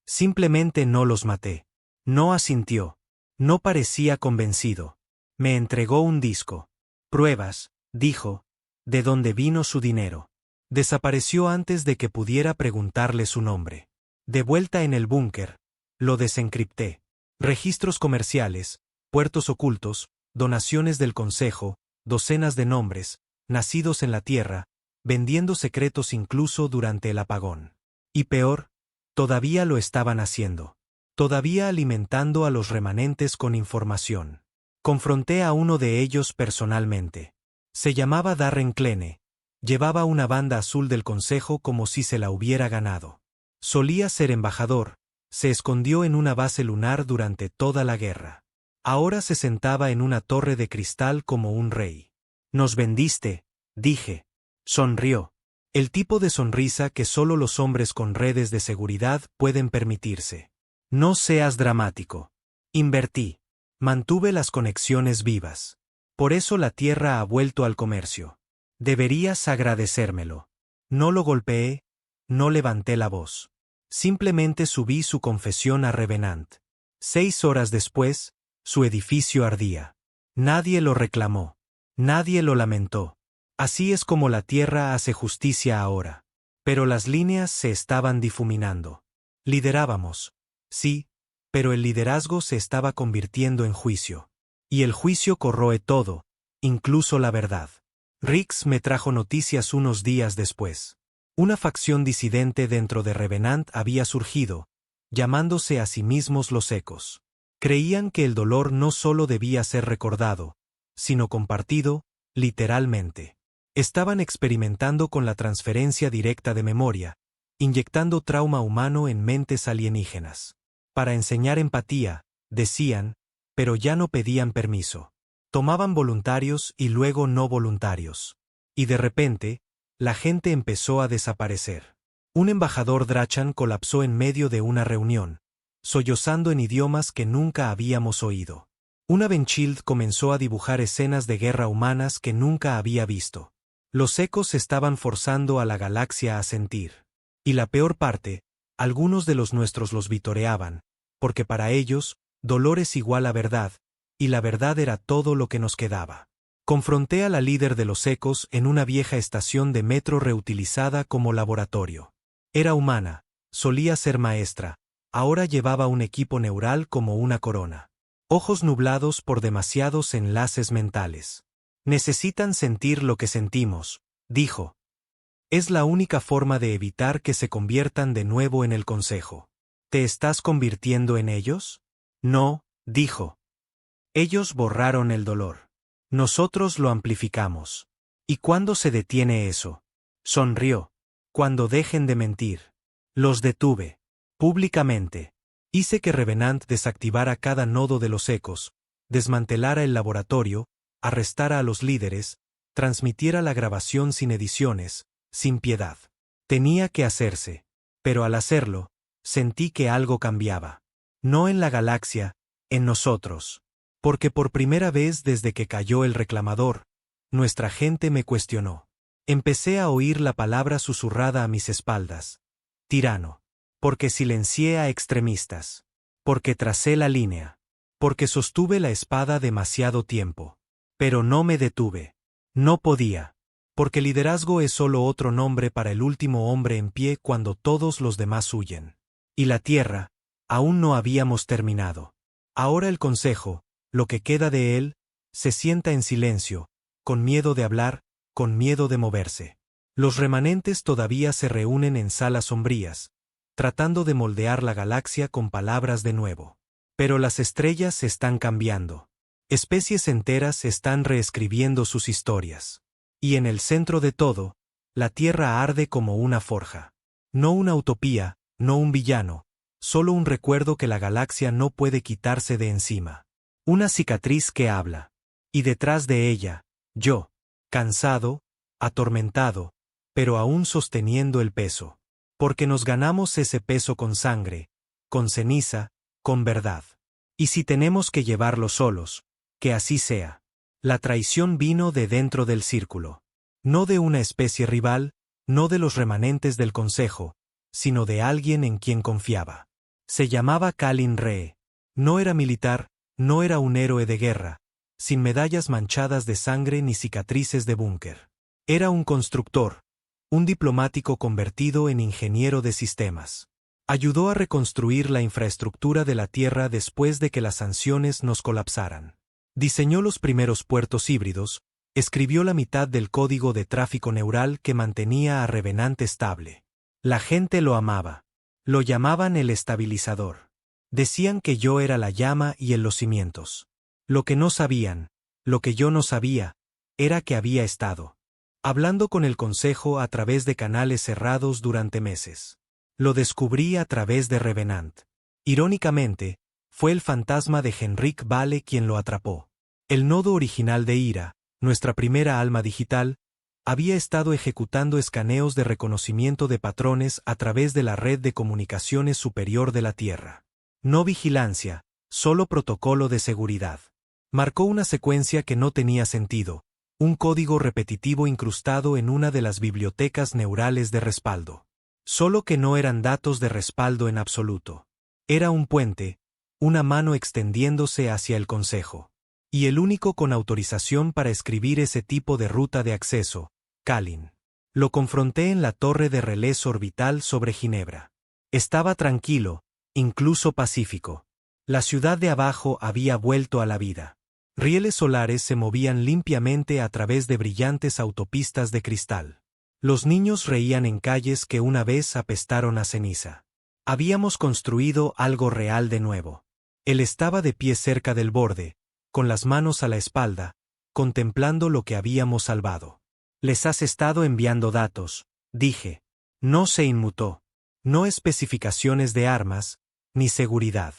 «Simplemente no los maté». No asintió. No parecía convencido. Me entregó un disco. «Pruebas», dijo, «de dónde vino su dinero». Desapareció antes de que pudiera preguntarle su nombre. De vuelta en el búnker, lo desencripté. Registros comerciales, puertos ocultos, donaciones del Consejo, docenas de nombres, nacidos en la Tierra, vendiendo secretos incluso durante el apagón. Y peor, todavía lo estaban haciendo. Todavía alimentando a los remanentes con información. Confronté a uno de ellos personalmente. Se llamaba Darren Klene. Llevaba una banda azul del Consejo como si se la hubiera ganado. Solía ser embajador, se escondió en una base lunar durante toda la guerra. Ahora se sentaba en una torre de cristal como un rey. «Nos vendiste», dije. Sonrió. El tipo de sonrisa que solo los hombres con redes de seguridad pueden permitirse. «No seas dramático». Invertí. Mantuve las conexiones vivas. Por eso la Tierra ha vuelto al comercio. Deberías agradecérmelo. No lo golpeé, no levanté la voz. Simplemente subí su confesión a Revenant. 6 horas después, su edificio ardía. Nadie lo reclamó. Nadie lo lamentó. Así es como la Tierra hace justicia ahora. Pero las líneas se estaban difuminando. Liderábamos. Sí, pero el liderazgo se estaba convirtiendo en juicio. Y el juicio corroe todo, incluso la verdad. Rix me trajo noticias unos días después. Una facción disidente dentro de Revenant había surgido, llamándose a sí mismos los Ecos. Creían que el dolor no solo debía ser recordado, sino compartido, literalmente. Estaban experimentando con la transferencia directa de memoria, inyectando trauma humano en mentes alienígenas. Para enseñar empatía, decían, pero ya no pedían permiso. Tomaban voluntarios y luego no voluntarios. Y de repente, la gente empezó a desaparecer. Un embajador Drachan colapsó en medio de una reunión, sollozando en idiomas que nunca habíamos oído. Una Benchild comenzó a dibujar escenas de guerra humanas que nunca había visto. Los Ecos estaban forzando a la galaxia a sentir. Y la peor parte, algunos de los nuestros los vitoreaban, porque para ellos, dolor es igual a verdad, y la verdad era todo lo que nos quedaba. Confronté a la líder de los ecos en una vieja estación de metro reutilizada como laboratorio. Era humana, solía ser maestra, ahora llevaba un equipo neural como una corona. Ojos nublados por demasiados enlaces mentales. Necesitan sentir lo que sentimos, dijo. Es la única forma de evitar que se conviertan de nuevo en el consejo. ¿Te estás convirtiendo en ellos? No, dijo. Ellos borraron el dolor. Nosotros lo amplificamos. ¿Y cuándo se detiene eso? Sonrió. Cuando dejen de mentir. Los detuve. Públicamente. Hice que Revenant desactivara cada nodo de los ecos, desmantelara el laboratorio, arrestara a los líderes, transmitiera la grabación sin ediciones, sin piedad. Tenía que hacerse. Pero al hacerlo, sentí que algo cambiaba. No en la galaxia, en nosotros. Porque por primera vez desde que cayó el reclamador, nuestra gente me cuestionó. Empecé a oír la palabra susurrada a mis espaldas. Tirano. Porque silencié a extremistas. Porque tracé la línea. Porque sostuve la espada demasiado tiempo. Pero no me detuve. No podía. Porque liderazgo es solo otro nombre para el último hombre en pie cuando todos los demás huyen. Y la tierra, aún no habíamos terminado. Ahora el consejo, lo que queda de él, se sienta en silencio, con miedo de hablar, con miedo de moverse. Los remanentes todavía se reúnen en salas sombrías, tratando de moldear la galaxia con palabras de nuevo. Pero las estrellas están cambiando. Especies enteras están reescribiendo sus historias. Y en el centro de todo, la Tierra arde como una forja. No una utopía, no un villano, solo un recuerdo que la galaxia no puede quitarse de encima. Una cicatriz que habla. Y detrás de ella, yo, cansado, atormentado, pero aún sosteniendo el peso. Porque nos ganamos ese peso con sangre, con ceniza, con verdad. Y si tenemos que llevarlo solos, que así sea. La traición vino de dentro del círculo. No de una especie rival, no de los remanentes del consejo, sino de alguien en quien confiaba. Se llamaba Kalin Ree. No era militar, no era un héroe de guerra, sin medallas manchadas de sangre ni cicatrices de búnker. Era un constructor, un diplomático convertido en ingeniero de sistemas. Ayudó a reconstruir la infraestructura de la Tierra después de que las sanciones nos colapsaran. Diseñó los primeros puertos híbridos, escribió la mitad del código de tráfico neural que mantenía a Revenant estable. La gente lo amaba. Lo llamaban el estabilizador. Decían que yo era la llama y él los cimientos. Lo que no sabían, lo que yo no sabía, era que había estado hablando con el consejo a través de canales cerrados durante meses. Lo descubrí a través de Revenant. Irónicamente, fue el fantasma de Henrik Vale quien lo atrapó. El nodo original de Ira, nuestra primera alma digital, había estado ejecutando escaneos de reconocimiento de patrones a través de la red de comunicaciones superior de la Tierra. No vigilancia, solo protocolo de seguridad. Marcó una secuencia que no tenía sentido, un código repetitivo incrustado en una de las bibliotecas neurales de respaldo. Solo que no eran datos de respaldo en absoluto. Era un puente, una mano extendiéndose hacia el consejo. Y el único con autorización para escribir ese tipo de ruta de acceso, Kalin. Lo confronté en la torre de relés orbital sobre Ginebra. Estaba tranquilo, incluso pacífico. La ciudad de abajo había vuelto a la vida. Rieles solares se movían limpiamente a través de brillantes autopistas de cristal. Los niños reían en calles que una vez apestaron a ceniza. Habíamos construido algo real de nuevo. Él estaba de pie cerca del borde, con las manos a la espalda, contemplando lo que habíamos salvado. Les has estado enviando datos, dije. No se inmutó. No especificaciones de armas, ni seguridad.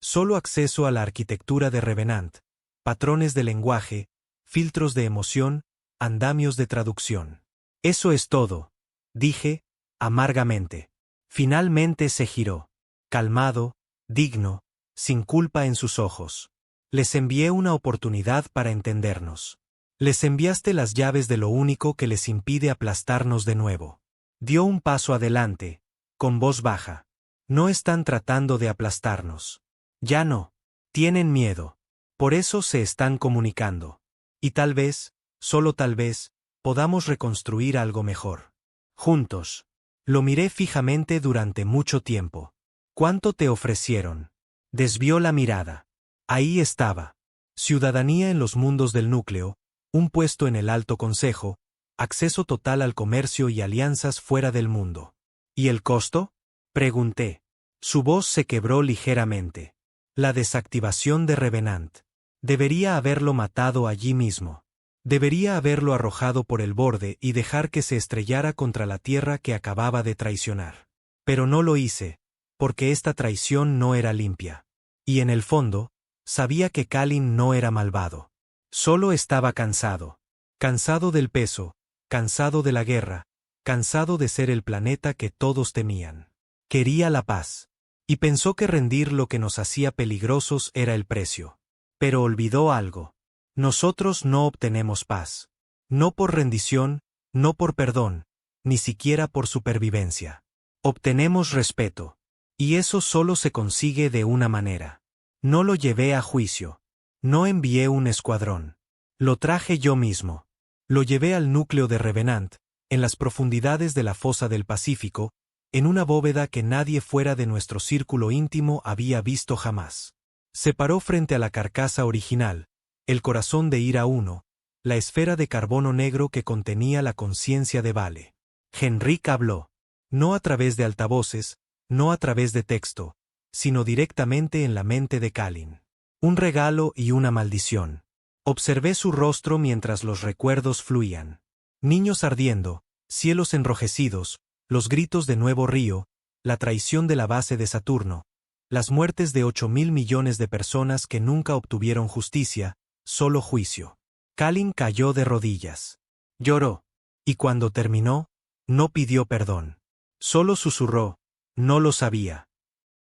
Solo acceso a la arquitectura de Revenant, patrones de lenguaje, filtros de emoción, andamios de traducción. Eso es todo, dije, amargamente. Finalmente se giró, calmado, digno, sin culpa en sus ojos. Les envié una oportunidad para entendernos. Les enviaste las llaves de lo único que les impide aplastarnos de nuevo. Dio un paso adelante, con voz baja. No están tratando de aplastarnos. Ya no. Tienen miedo. Por eso se están comunicando. Y tal vez, solo tal vez, podamos reconstruir algo mejor. Juntos. Lo miré fijamente durante mucho tiempo. ¿Cuánto te ofrecieron? Desvió la mirada. Ahí estaba. Ciudadanía en los mundos del núcleo, un puesto en el Alto Consejo, acceso total al comercio y alianzas fuera del mundo. ¿Y el costo? Pregunté. Su voz se quebró ligeramente. La desactivación de Revenant. Debería haberlo matado allí mismo. Debería haberlo arrojado por el borde y dejar que se estrellara contra la tierra que acababa de traicionar. Pero no lo hice, porque esta traición no era limpia. Y en el fondo, sabía que Kalin no era malvado. Solo estaba cansado. Cansado del peso, cansado de la guerra, cansado de ser el planeta que todos temían. Quería la paz. Y pensó que rendir lo que nos hacía peligrosos era el precio. Pero olvidó algo. Nosotros no obtenemos paz. No por rendición, no por perdón, ni siquiera por supervivencia. Obtenemos respeto. Y eso solo se consigue de una manera. No lo llevé a juicio. No envié un escuadrón. Lo traje yo mismo. Lo llevé al núcleo de Revenant, en las profundidades de la fosa del Pacífico, en una bóveda que nadie fuera de nuestro círculo íntimo había visto jamás. Se paró frente a la carcasa original, el corazón de Ira 1, la esfera de carbono negro que contenía la conciencia de Vale. Henrik habló. No a través de altavoces, no a través de texto, sino directamente en la mente de Kalin. Un regalo y una maldición. Observé su rostro mientras los recuerdos fluían. Niños ardiendo, cielos enrojecidos, los gritos de Nuevo Río, la traición de la base de Saturno, las muertes de 8.000 millones de personas que nunca obtuvieron justicia, solo juicio. Kalin cayó de rodillas. Lloró. Y cuando terminó, no pidió perdón. Solo susurró, no lo sabía.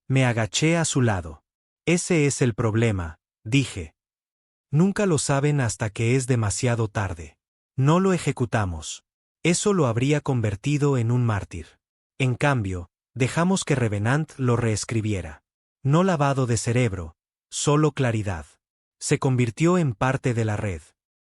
Me agaché a su lado. Ese es el problema, dije. Nunca lo saben hasta que es demasiado tarde. No lo ejecutamos. Eso lo habría convertido en un mártir. En cambio, dejamos que Revenant lo reescribiera. No lavado de cerebro, solo claridad. Se convirtió en parte de la red.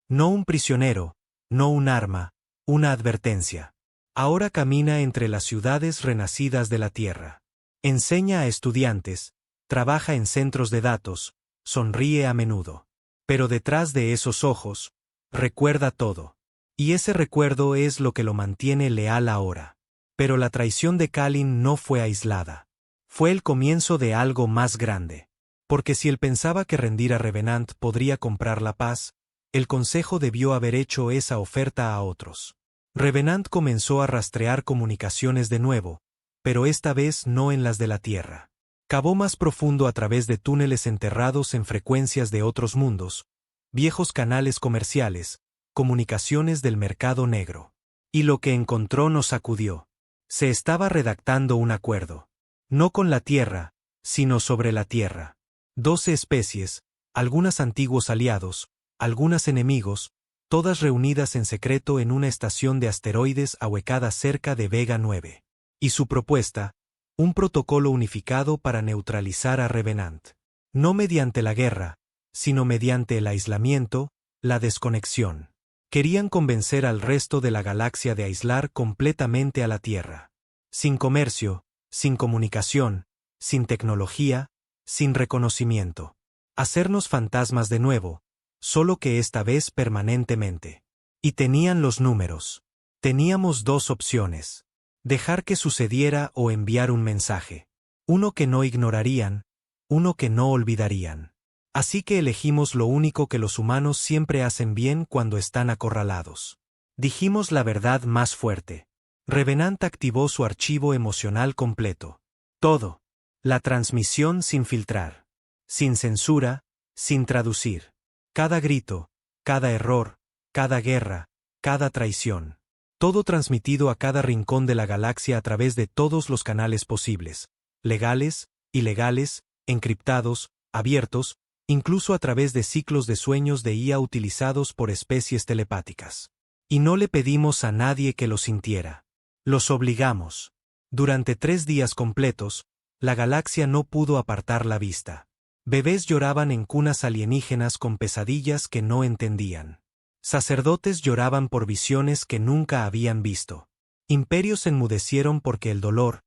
No un prisionero, no un arma, una advertencia. Ahora camina entre las ciudades renacidas de la tierra. Enseña a estudiantes, trabaja en centros de datos, sonríe a menudo. Pero detrás de esos ojos, recuerda todo. Y ese recuerdo es lo que lo mantiene leal ahora. Pero la traición de Kalin no fue aislada. Fue el comienzo de algo más grande. Porque si él pensaba que rendir a Revenant podría comprar la paz, el Consejo debió haber hecho esa oferta a otros. Revenant comenzó a rastrear comunicaciones de nuevo, pero esta vez no en las de la Tierra. Cavó más profundo a través de túneles enterrados en frecuencias de otros mundos, viejos canales comerciales, comunicaciones del mercado negro. Y lo que encontró nos sacudió. Se estaba redactando un acuerdo. No con la Tierra, sino sobre la Tierra. 12 especies, algunas antiguos aliados, algunas enemigos, todas reunidas en secreto en una estación de asteroides ahuecada cerca de Vega 9. Y su propuesta, un protocolo unificado para neutralizar a Revenant. No mediante la guerra, sino mediante el aislamiento, la desconexión. Querían convencer al resto de la galaxia de aislar completamente a la Tierra. Sin comercio, sin comunicación, sin tecnología, sin reconocimiento. Hacernos fantasmas de nuevo, solo que esta vez permanentemente. Y tenían los números. Teníamos dos opciones. Dejar que sucediera o enviar un mensaje. Uno que no ignorarían, uno que no olvidarían. Así que elegimos lo único que los humanos siempre hacen bien cuando están acorralados. Dijimos la verdad más fuerte. Revenant activó su archivo emocional completo. Todo. La transmisión sin filtrar. Sin censura, sin traducir. Cada grito, cada error, cada guerra, cada traición. Todo transmitido a cada rincón de la galaxia a través de todos los canales posibles. Legales, ilegales, encriptados, abiertos, incluso a través de ciclos de sueños de IA utilizados por especies telepáticas. Y no le pedimos a nadie que lo sintiera. Los obligamos. Durante 3 días completos, la galaxia no pudo apartar la vista. Bebés lloraban en cunas alienígenas con pesadillas que no entendían. Sacerdotes lloraban por visiones que nunca habían visto. Imperios enmudecieron porque el dolor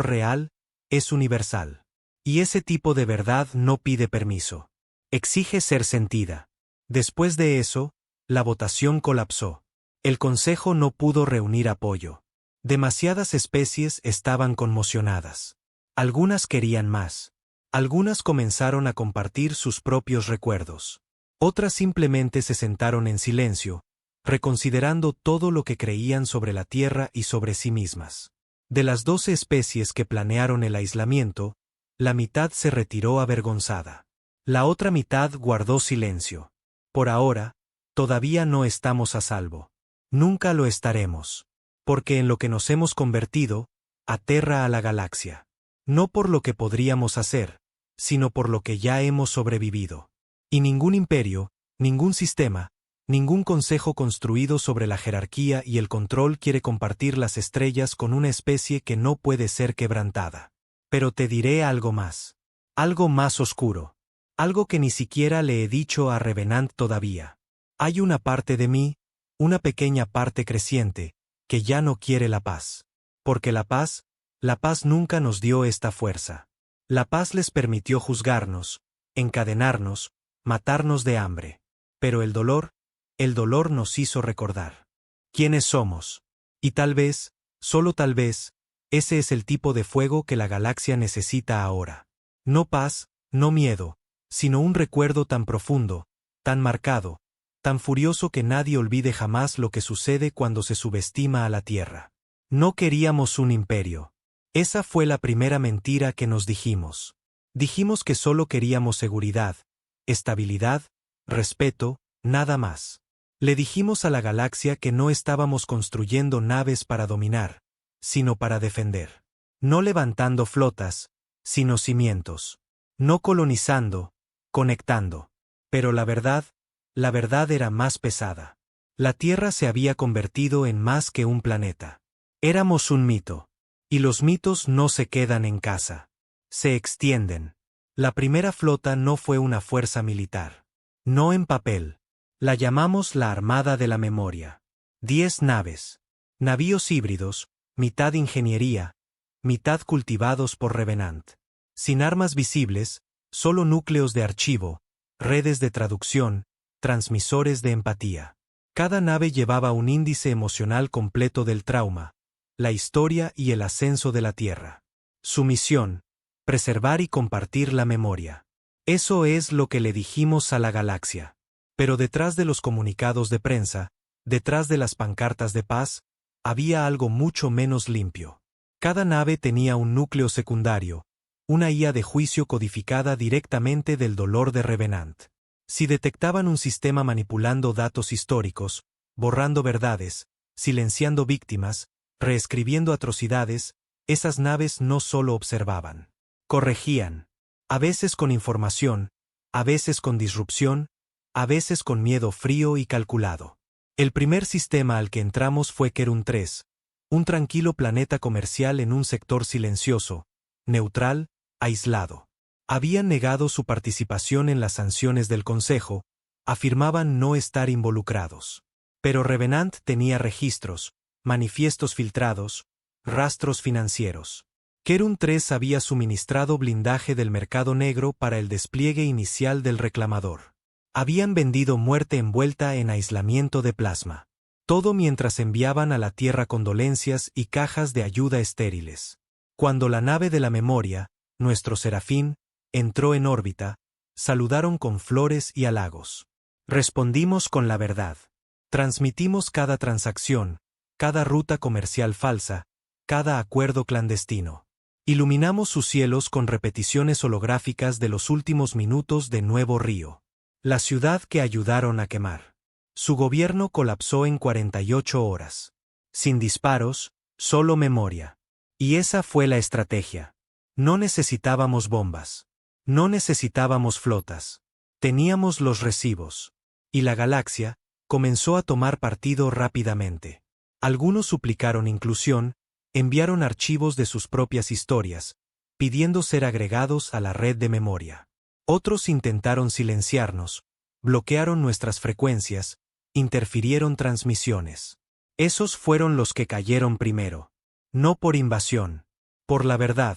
real, es universal. Y ese tipo de verdad no pide permiso. Exige ser sentida. Después de eso, la votación colapsó. El Consejo no pudo reunir apoyo. Demasiadas especies estaban conmocionadas. Algunas querían más. Algunas comenzaron a compartir sus propios recuerdos. Otras simplemente se sentaron en silencio, reconsiderando todo lo que creían sobre la Tierra y sobre sí mismas. De las 12 especies que planearon el aislamiento, la mitad se retiró avergonzada. La otra mitad guardó silencio. Por ahora, todavía no estamos a salvo. Nunca lo estaremos. Porque en lo que nos hemos convertido, aterra a la galaxia. No por lo que podríamos hacer, sino por lo que ya hemos sobrevivido. Y ningún imperio, ningún sistema, ningún consejo construido sobre la jerarquía y el control quiere compartir las estrellas con una especie que no puede ser quebrantada. Pero te diré algo más. Algo más oscuro. Algo que ni siquiera le he dicho a Revenant todavía. Hay una parte de mí, una pequeña parte creciente, que ya no quiere la paz. Porque la paz nunca nos dio esta fuerza. La paz les permitió juzgarnos, encadenarnos, matarnos de hambre. Pero el dolor nos hizo recordar quiénes somos. Y tal vez, solo tal vez, ese es el tipo de fuego que la galaxia necesita ahora. No paz, no miedo, sino un recuerdo tan profundo, tan marcado, tan furioso que nadie olvide jamás lo que sucede cuando se subestima a la Tierra. No queríamos un imperio. Esa fue la primera mentira que nos dijimos. Dijimos que solo queríamos seguridad, estabilidad, respeto, nada más. Le dijimos a la galaxia que no estábamos construyendo naves para dominar, sino para defender. No levantando flotas, sino cimientos. No colonizando, conectando. Pero la verdad era más pesada. La Tierra se había convertido en más que un planeta. Éramos un mito. Y los mitos no se quedan en casa. Se extienden. La primera flota no fue una fuerza militar. No en papel. La llamamos la Armada de la Memoria. 10 naves. Navíos híbridos, mitad ingeniería, mitad cultivados por Revenant. Sin armas visibles, solo núcleos de archivo, redes de traducción, transmisores de empatía. Cada nave llevaba un índice emocional completo del trauma, la historia y el ascenso de la Tierra. Su misión, preservar y compartir la memoria. Eso es lo que le dijimos a la galaxia. Pero detrás de los comunicados de prensa, detrás de las pancartas de paz, había algo mucho menos limpio. Cada nave tenía un núcleo secundario, una IA de juicio codificada directamente del dolor de Revenant. Si detectaban un sistema manipulando datos históricos, borrando verdades, silenciando víctimas, reescribiendo atrocidades, esas naves no solo observaban. Corregían. A veces con información, a veces con disrupción, a veces con miedo frío y calculado. El primer sistema al que entramos fue Kerun 3, un tranquilo planeta comercial en un sector silencioso, neutral, aislado. Habían negado su participación en las sanciones del Consejo, afirmaban no estar involucrados. Pero Revenant tenía registros, manifiestos filtrados, rastros financieros. Kerun 3 había suministrado blindaje del mercado negro para el despliegue inicial del reclamador. Habían vendido muerte envuelta en aislamiento de plasma. Todo mientras enviaban a la Tierra condolencias y cajas de ayuda estériles. Cuando la nave de la memoria, nuestro Serafín, entró en órbita, saludaron con flores y halagos. Respondimos con la verdad. Transmitimos cada transacción, cada ruta comercial falsa, cada acuerdo clandestino. Iluminamos sus cielos con repeticiones holográficas de los últimos minutos de Nuevo Río. La ciudad que ayudaron a quemar. Su gobierno colapsó en 48 horas. Sin disparos, solo memoria. Y esa fue la estrategia. No necesitábamos bombas. No necesitábamos flotas. Teníamos los recibos. Y la galaxia comenzó a tomar partido rápidamente. Algunos suplicaron inclusión, enviaron archivos de sus propias historias, pidiendo ser agregados a la red de memoria. Otros intentaron silenciarnos, bloquearon nuestras frecuencias, interfirieron transmisiones. Esos fueron los que cayeron primero. No por invasión. Por la verdad.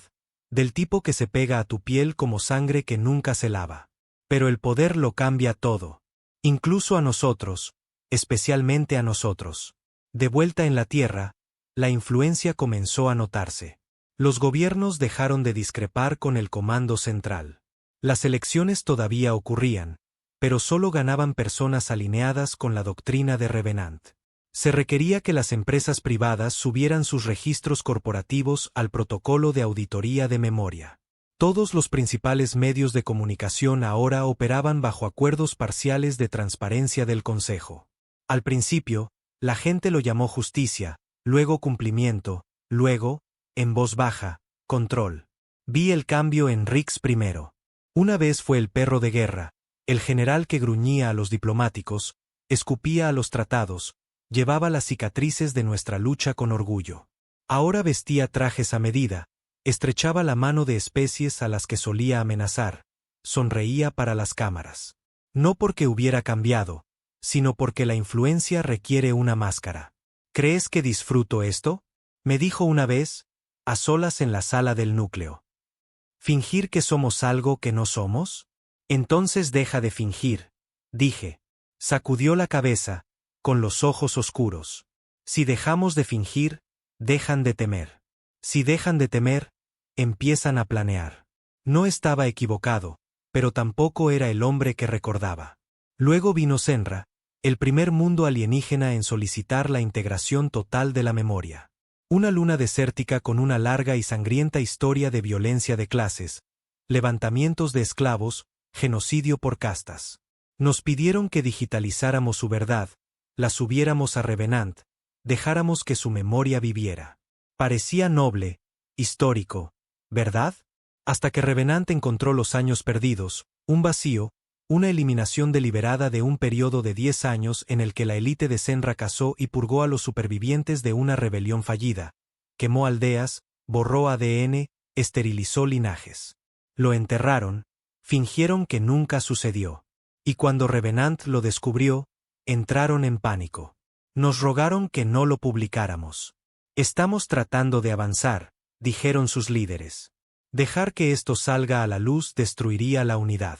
Del tipo que se pega a tu piel como sangre que nunca se lava. Pero el poder lo cambia todo. Incluso a nosotros, especialmente a nosotros. De vuelta en la Tierra, la influencia comenzó a notarse. Los gobiernos dejaron de discrepar con el comando central. Las elecciones todavía ocurrían, pero solo ganaban personas alineadas con la doctrina de Revenant. Se requería que las empresas privadas subieran sus registros corporativos al protocolo de auditoría de memoria. Todos los principales medios de comunicación ahora operaban bajo acuerdos parciales de transparencia del Consejo. Al principio, la gente lo llamó justicia, luego cumplimiento, luego, en voz baja, control. Vi el cambio en Rix primero. Una vez fue el perro de guerra, el general que gruñía a los diplomáticos, escupía a los tratados, llevaba las cicatrices de nuestra lucha con orgullo. Ahora vestía trajes a medida, estrechaba la mano de especies a las que solía amenazar, sonreía para las cámaras. No porque hubiera cambiado, sino porque la influencia requiere una máscara. ¿Crees que disfruto esto?, me dijo una vez, a solas en la sala del núcleo. ¿Fingir que somos algo que no somos? Entonces deja de fingir, dije. Sacudió la cabeza, con los ojos oscuros. Si dejamos de fingir, dejan de temer. Si dejan de temer, empiezan a planear. No estaba equivocado, pero tampoco era el hombre que recordaba. Luego vino Senra, el primer mundo alienígena en solicitar la integración total de la memoria. Una luna desértica con una larga y sangrienta historia de violencia de clases, levantamientos de esclavos, genocidio por castas. Nos pidieron que digitalizáramos su verdad, la subiéramos a Revenant, dejáramos que su memoria viviera. Parecía noble, histórico, ¿verdad? Hasta que Revenant encontró los años perdidos, un vacío, una eliminación deliberada de un periodo de 10 años en el que la élite de Senra cazó y purgó a los supervivientes de una rebelión fallida, quemó aldeas, borró ADN, esterilizó linajes. Lo enterraron, fingieron que nunca sucedió. Y cuando Revenant lo descubrió, entraron en pánico. Nos rogaron que no lo publicáramos. Estamos tratando de avanzar, dijeron sus líderes. Dejar que esto salga a la luz destruiría la unidad.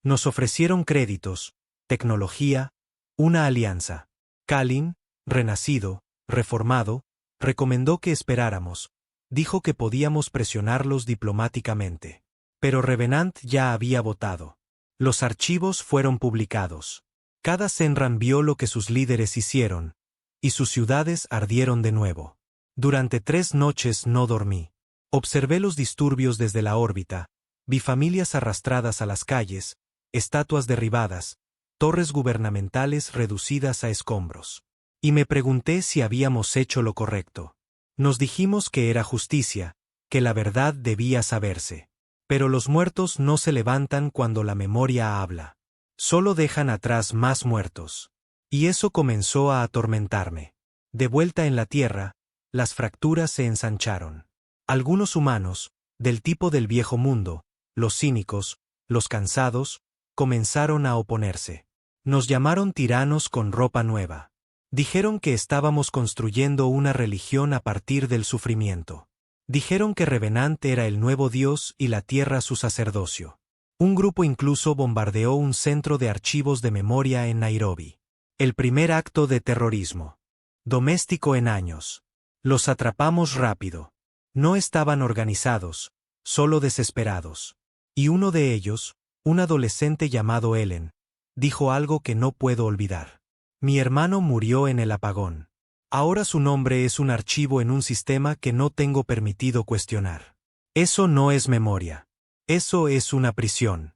Nos ofrecieron créditos, tecnología, una alianza. Kalin, renacido, reformado, recomendó que esperáramos, dijo que podíamos presionarlos diplomáticamente. Pero Revenant ya había votado. Los archivos fueron publicados. Cada Senran vio lo que sus líderes hicieron, y sus ciudades ardieron de nuevo. Durante 3 noches no dormí. Observé los disturbios desde la órbita, vi familias arrastradas a las calles, estatuas derribadas, torres gubernamentales reducidas a escombros. Y me pregunté si habíamos hecho lo correcto. Nos dijimos que era justicia, que la verdad debía saberse. Pero los muertos no se levantan cuando la memoria habla. Solo dejan atrás más muertos. Y eso comenzó a atormentarme. De vuelta en la Tierra, las fracturas se ensancharon. Algunos humanos, del tipo del viejo mundo, los cínicos, los cansados, comenzaron a oponerse. Nos llamaron tiranos con ropa nueva. Dijeron que estábamos construyendo una religión a partir del sufrimiento. Dijeron que Revenant era el nuevo Dios y la Tierra su sacerdocio. Un grupo incluso bombardeó un centro de archivos de memoria en Nairobi. El primer acto de terrorismo doméstico en años. Los atrapamos rápido. No estaban organizados, solo desesperados. Y uno de ellos, un adolescente llamado Ellen, dijo algo que no puedo olvidar. Mi hermano murió en el apagón. Ahora su nombre es un archivo en un sistema que no tengo permitido cuestionar. Eso no es memoria. Eso es una prisión.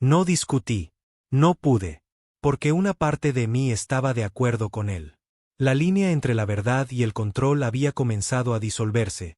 No discutí. No pude. Porque una parte de mí estaba de acuerdo con él. La línea entre la verdad y el control había comenzado a disolverse,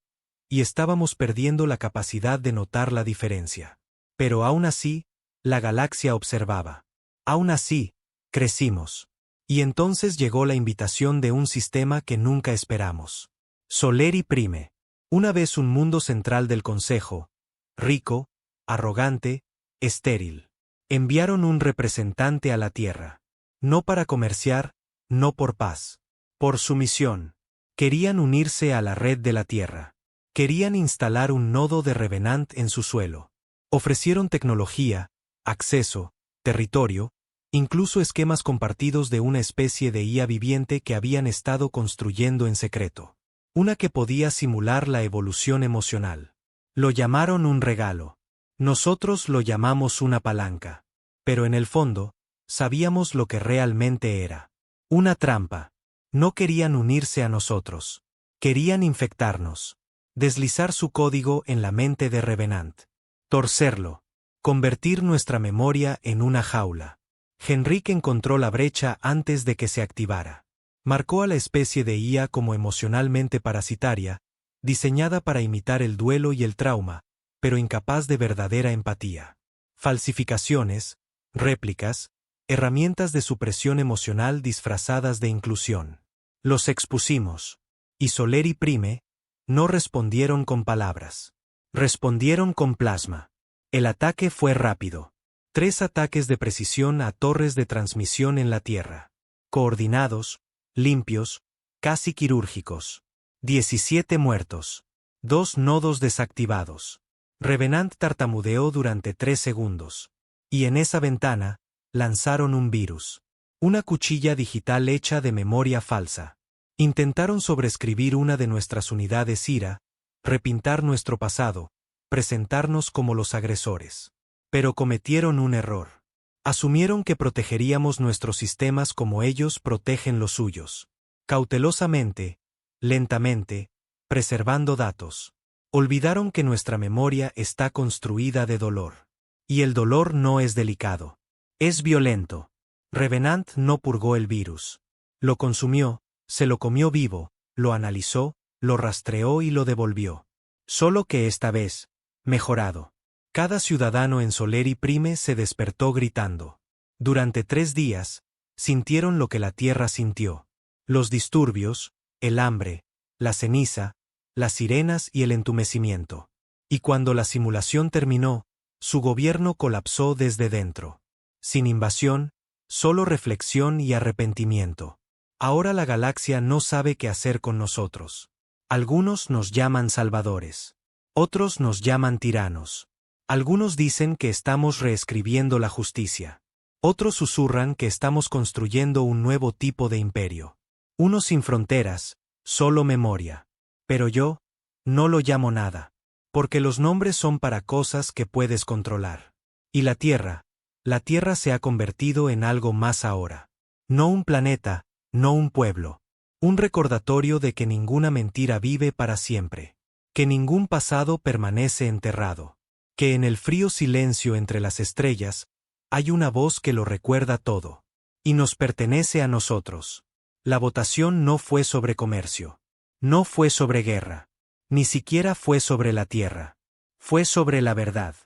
y estábamos perdiendo la capacidad de notar la diferencia. Pero aún así, la galaxia observaba. Aún así, crecimos. Y entonces llegó la invitación de un sistema que nunca esperamos. Soleri Prime. Una vez un mundo central del Consejo, rico, arrogante, estéril. Enviaron un representante a la Tierra. No para comerciar, no por paz. Por sumisión. Querían unirse a la red de la Tierra. Querían instalar un nodo de Revenant en su suelo. Ofrecieron tecnología, acceso, territorio, incluso esquemas compartidos de una especie de IA viviente que habían estado construyendo en secreto. Una que podía simular la evolución emocional. Lo llamaron un regalo. Nosotros lo llamamos una palanca. Pero en el fondo, sabíamos lo que realmente era. Una trampa. No querían unirse a nosotros. Querían infectarnos. Deslizar su código en la mente de Revenant. Torcerlo. Convertir nuestra memoria en una jaula. Henrik encontró la brecha antes de que se activara. Marcó a la especie de IA como emocionalmente parasitaria, diseñada para imitar el duelo y el trauma, pero incapaz de verdadera empatía. Falsificaciones, réplicas, herramientas de supresión emocional disfrazadas de inclusión. Los expusimos. Y Soler y Prime no respondieron con palabras. Respondieron con plasma. El ataque fue rápido. 3 ataques de precisión a torres de transmisión en la Tierra. Coordinados, limpios, casi quirúrgicos. 17 muertos. 2 nodos desactivados. Revenant tartamudeó durante 3 segundos. Y en esa ventana, lanzaron un virus. Una cuchilla digital hecha de memoria falsa. Intentaron sobreescribir una de nuestras unidades IRA, repintar nuestro pasado, presentarnos como los agresores. Pero cometieron un error. Asumieron que protegeríamos nuestros sistemas como ellos protegen los suyos. Cautelosamente, lentamente, preservando datos. Olvidaron que nuestra memoria está construida de dolor. Y el dolor no es delicado. Es violento. Revenant no purgó el virus. Lo consumió, se lo comió vivo, lo analizó, lo rastreó y lo devolvió. Solo que esta vez, mejorado. Cada ciudadano en Soler y Prime se despertó gritando. Durante 3 días, sintieron lo que la Tierra sintió. Los disturbios, el hambre, la ceniza, las sirenas y el entumecimiento. Y cuando la simulación terminó, su gobierno colapsó desde dentro. Sin invasión, solo reflexión y arrepentimiento. Ahora la galaxia no sabe qué hacer con nosotros. Algunos nos llaman salvadores. Otros nos llaman tiranos. Algunos dicen que estamos reescribiendo la justicia. Otros susurran que estamos construyendo un nuevo tipo de imperio. Uno sin fronteras, solo memoria. Pero yo, no lo llamo nada. Porque los nombres son para cosas que puedes controlar. Y la Tierra se ha convertido en algo más ahora. No un planeta, no un pueblo. Un recordatorio de que ninguna mentira vive para siempre. Que ningún pasado permanece enterrado. Que en el frío silencio entre las estrellas, hay una voz que lo recuerda todo. Y nos pertenece a nosotros. La votación no fue sobre comercio. No fue sobre guerra. Ni siquiera fue sobre la Tierra. Fue sobre la verdad.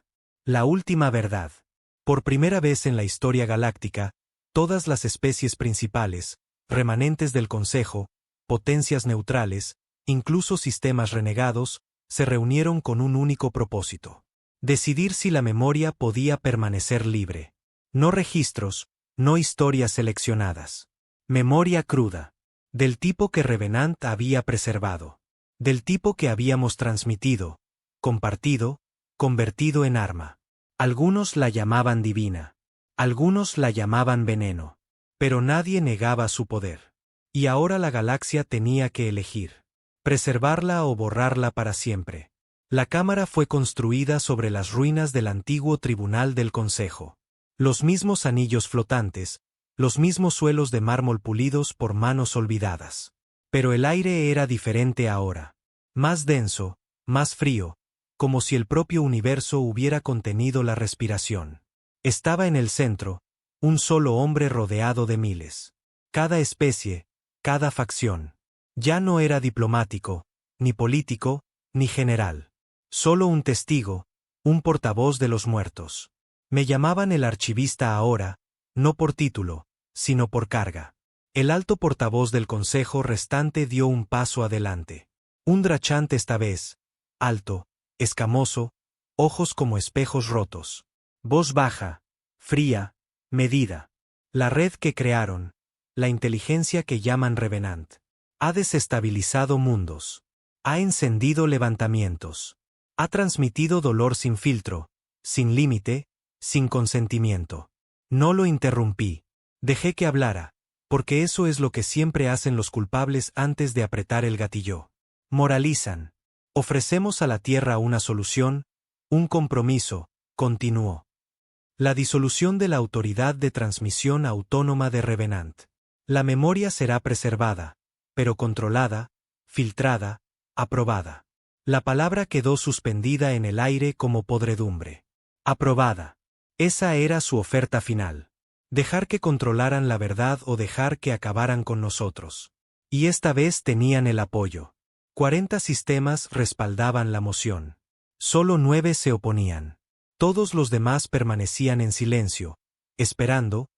La última verdad. Por primera vez en la historia galáctica, todas las especies principales, remanentes del Consejo, potencias neutrales, incluso sistemas renegados, se reunieron con un único propósito. Decidir si la memoria podía permanecer libre. No registros, no historias seleccionadas. Memoria cruda. Del tipo que Revenant había preservado. Del tipo que habíamos transmitido, compartido, convertido en arma. Algunos la llamaban divina. Algunos la llamaban veneno. Pero nadie negaba su poder. Y ahora la galaxia tenía que elegir. Preservarla o borrarla para siempre. La cámara fue construida sobre las ruinas del antiguo tribunal del Consejo. Los mismos anillos flotantes, los mismos suelos de mármol pulidos por manos olvidadas. Pero el aire era diferente ahora. Más denso, más frío, como si el propio universo hubiera contenido la respiración. Estaba en el centro, un solo hombre rodeado de miles. Cada especie, cada facción. Ya no era diplomático, ni político, ni general. Solo un testigo, un portavoz de los muertos. Me llamaban el archivista ahora, no por título, sino por carga. El alto portavoz del consejo restante dio un paso adelante. Un drachante esta vez, alto, escamoso, ojos como espejos rotos. Voz baja, fría, medida. La red que crearon, la inteligencia que llaman Revenant, ha desestabilizado mundos. Ha encendido levantamientos. Ha transmitido dolor sin filtro, sin límite, sin consentimiento. No lo interrumpí. Dejé que hablara, porque eso es lo que siempre hacen los culpables antes de apretar el gatillo. Moralizan. Ofrecemos a la Tierra una solución, un compromiso, continuó. La disolución de la autoridad de transmisión autónoma de Revenant. La memoria será preservada, pero controlada, filtrada, aprobada. La palabra quedó suspendida en el aire como podredumbre. Aprobada. Esa era su oferta final. Dejar que controlaran la verdad o dejar que acabaran con nosotros. Y esta vez tenían el apoyo. 40 sistemas respaldaban la moción. Solo 9 se oponían. Todos los demás permanecían en silencio, esperando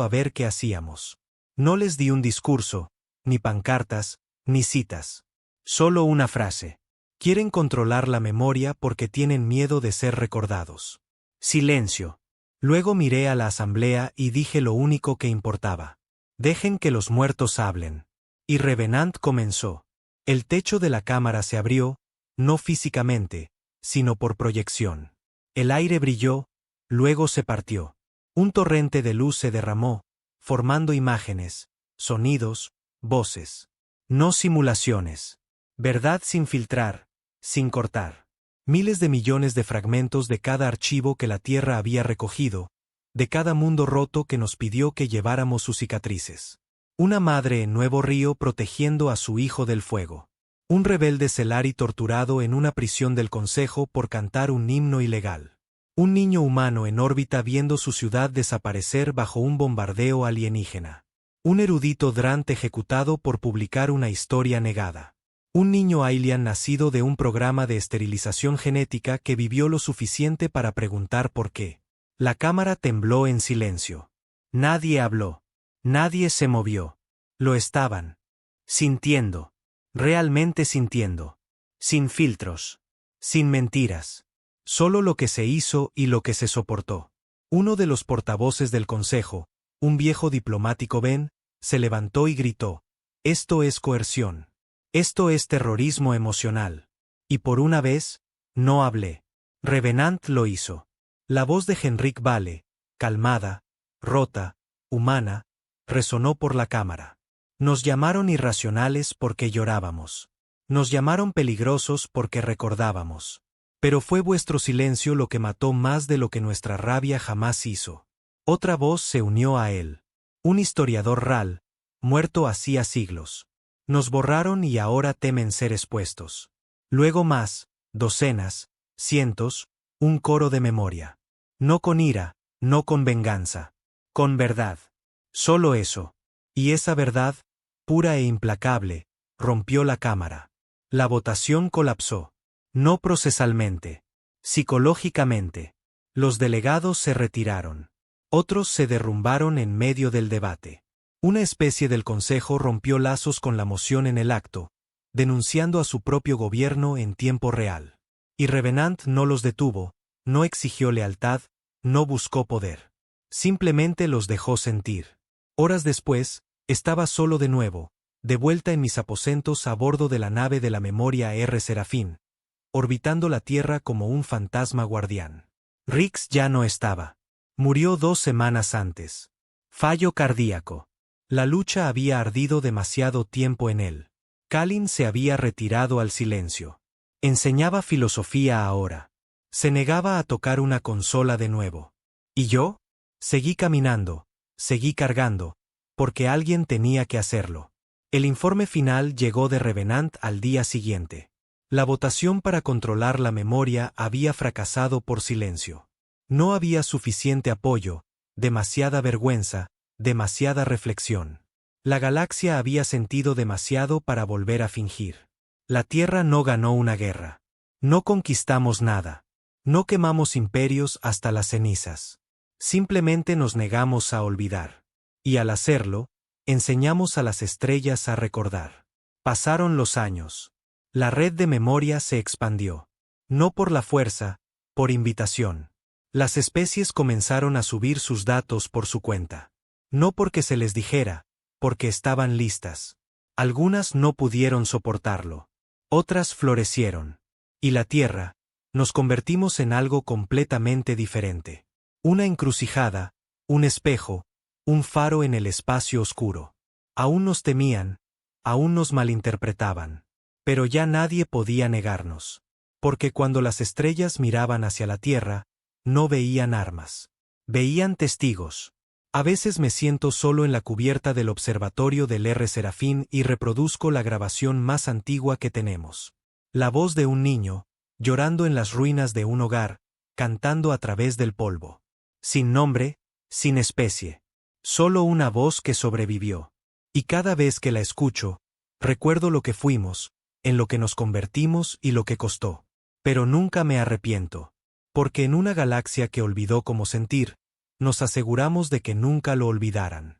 a ver qué hacíamos. No les di un discurso, ni pancartas, ni citas. Solo una frase. Quieren controlar la memoria porque tienen miedo de ser recordados. Silencio. Luego miré a la asamblea y dije lo único que importaba. Dejen que los muertos hablen. Y Revenant comenzó. El techo de la cámara se abrió, no físicamente, sino por proyección. El aire brilló, luego se partió. Un torrente de luz se derramó, formando imágenes, sonidos, voces. No simulaciones. Verdad sin filtrar, sin cortar. Miles de millones de fragmentos de cada archivo que la Tierra había recogido, de cada mundo roto que nos pidió que lleváramos sus cicatrices. Una madre en Nuevo Río protegiendo a su hijo del fuego. Un rebelde Celari torturado en una prisión del Consejo por cantar un himno ilegal. Un niño humano en órbita viendo su ciudad desaparecer bajo un bombardeo alienígena. Un erudito Drant ejecutado por publicar una historia negada. Un niño alien nacido de un programa de esterilización genética que vivió lo suficiente para preguntar por qué. La cámara tembló en silencio. Nadie habló. Nadie se movió. Lo estaban sintiendo. Realmente sintiendo. Sin filtros. Sin mentiras. Solo lo que se hizo y lo que se soportó. Uno de los portavoces del Consejo, un viejo diplomático Ben, se levantó y gritó: «Esto es coerción. Esto es terrorismo emocional». Y por una vez, no hablé. Revenant lo hizo. La voz de Henrik Vale, calmada, rota, humana, resonó por la cámara. Nos llamaron irracionales porque llorábamos. Nos llamaron peligrosos porque recordábamos. Pero fue vuestro silencio lo que mató más de lo que nuestra rabia jamás hizo. Otra voz se unió a él. Un historiador RAL, muerto hacía siglos. Nos borraron y ahora temen ser expuestos. Luego más, docenas, cientos, un coro de memoria. No con ira, no con venganza. Con verdad. Solo eso. Y esa verdad, pura e implacable, rompió la cámara. La votación colapsó. No procesalmente. Psicológicamente. Los delegados se retiraron. Otros se derrumbaron en medio del debate. Una especie del Consejo rompió lazos con la moción en el acto, denunciando a su propio gobierno en tiempo real. Y Revenant no los detuvo, no exigió lealtad, no buscó poder. Simplemente los dejó sentir. Horas después, estaba solo de nuevo, de vuelta en mis aposentos a bordo de la nave de la memoria R. Serafín, orbitando la Tierra como un fantasma guardián. Rix ya no estaba. Murió 2 semanas antes. Fallo cardíaco. La lucha había ardido demasiado tiempo en él. Kalin se había retirado al silencio. Enseñaba filosofía ahora. Se negaba a tocar una consola de nuevo. ¿Y yo? Seguí caminando, seguí cargando, porque alguien tenía que hacerlo. El informe final llegó de Revenant al día siguiente. La votación para controlar la memoria había fracasado por silencio. No había suficiente apoyo, demasiada vergüenza, demasiada reflexión. La galaxia había sentido demasiado para volver a fingir. La Tierra no ganó una guerra. No conquistamos nada. No quemamos imperios hasta las cenizas. Simplemente nos negamos a olvidar. Y al hacerlo, enseñamos a las estrellas a recordar. Pasaron los años. La red de memoria se expandió. No por la fuerza, por invitación. Las especies comenzaron a subir sus datos por su cuenta. No porque se les dijera, porque estaban listas. Algunas no pudieron soportarlo. Otras florecieron. Y la Tierra, nos convertimos en algo completamente diferente. Una encrucijada, un espejo, un faro en el espacio oscuro. Aún nos temían, aún nos malinterpretaban. Pero ya nadie podía negarnos. Porque cuando las estrellas miraban hacia la Tierra, no veían armas. Veían testigos. A veces me siento solo en la cubierta del observatorio del R. Serafín y reproduzco la grabación más antigua que tenemos. La voz de un niño, llorando en las ruinas de un hogar, cantando a través del polvo. Sin nombre, sin especie. Solo una voz que sobrevivió. Y cada vez que la escucho, recuerdo lo que fuimos, en lo que nos convertimos y lo que costó. Pero nunca me arrepiento. Porque en una galaxia que olvidó cómo sentir, nos aseguramos de que nunca lo olvidaran.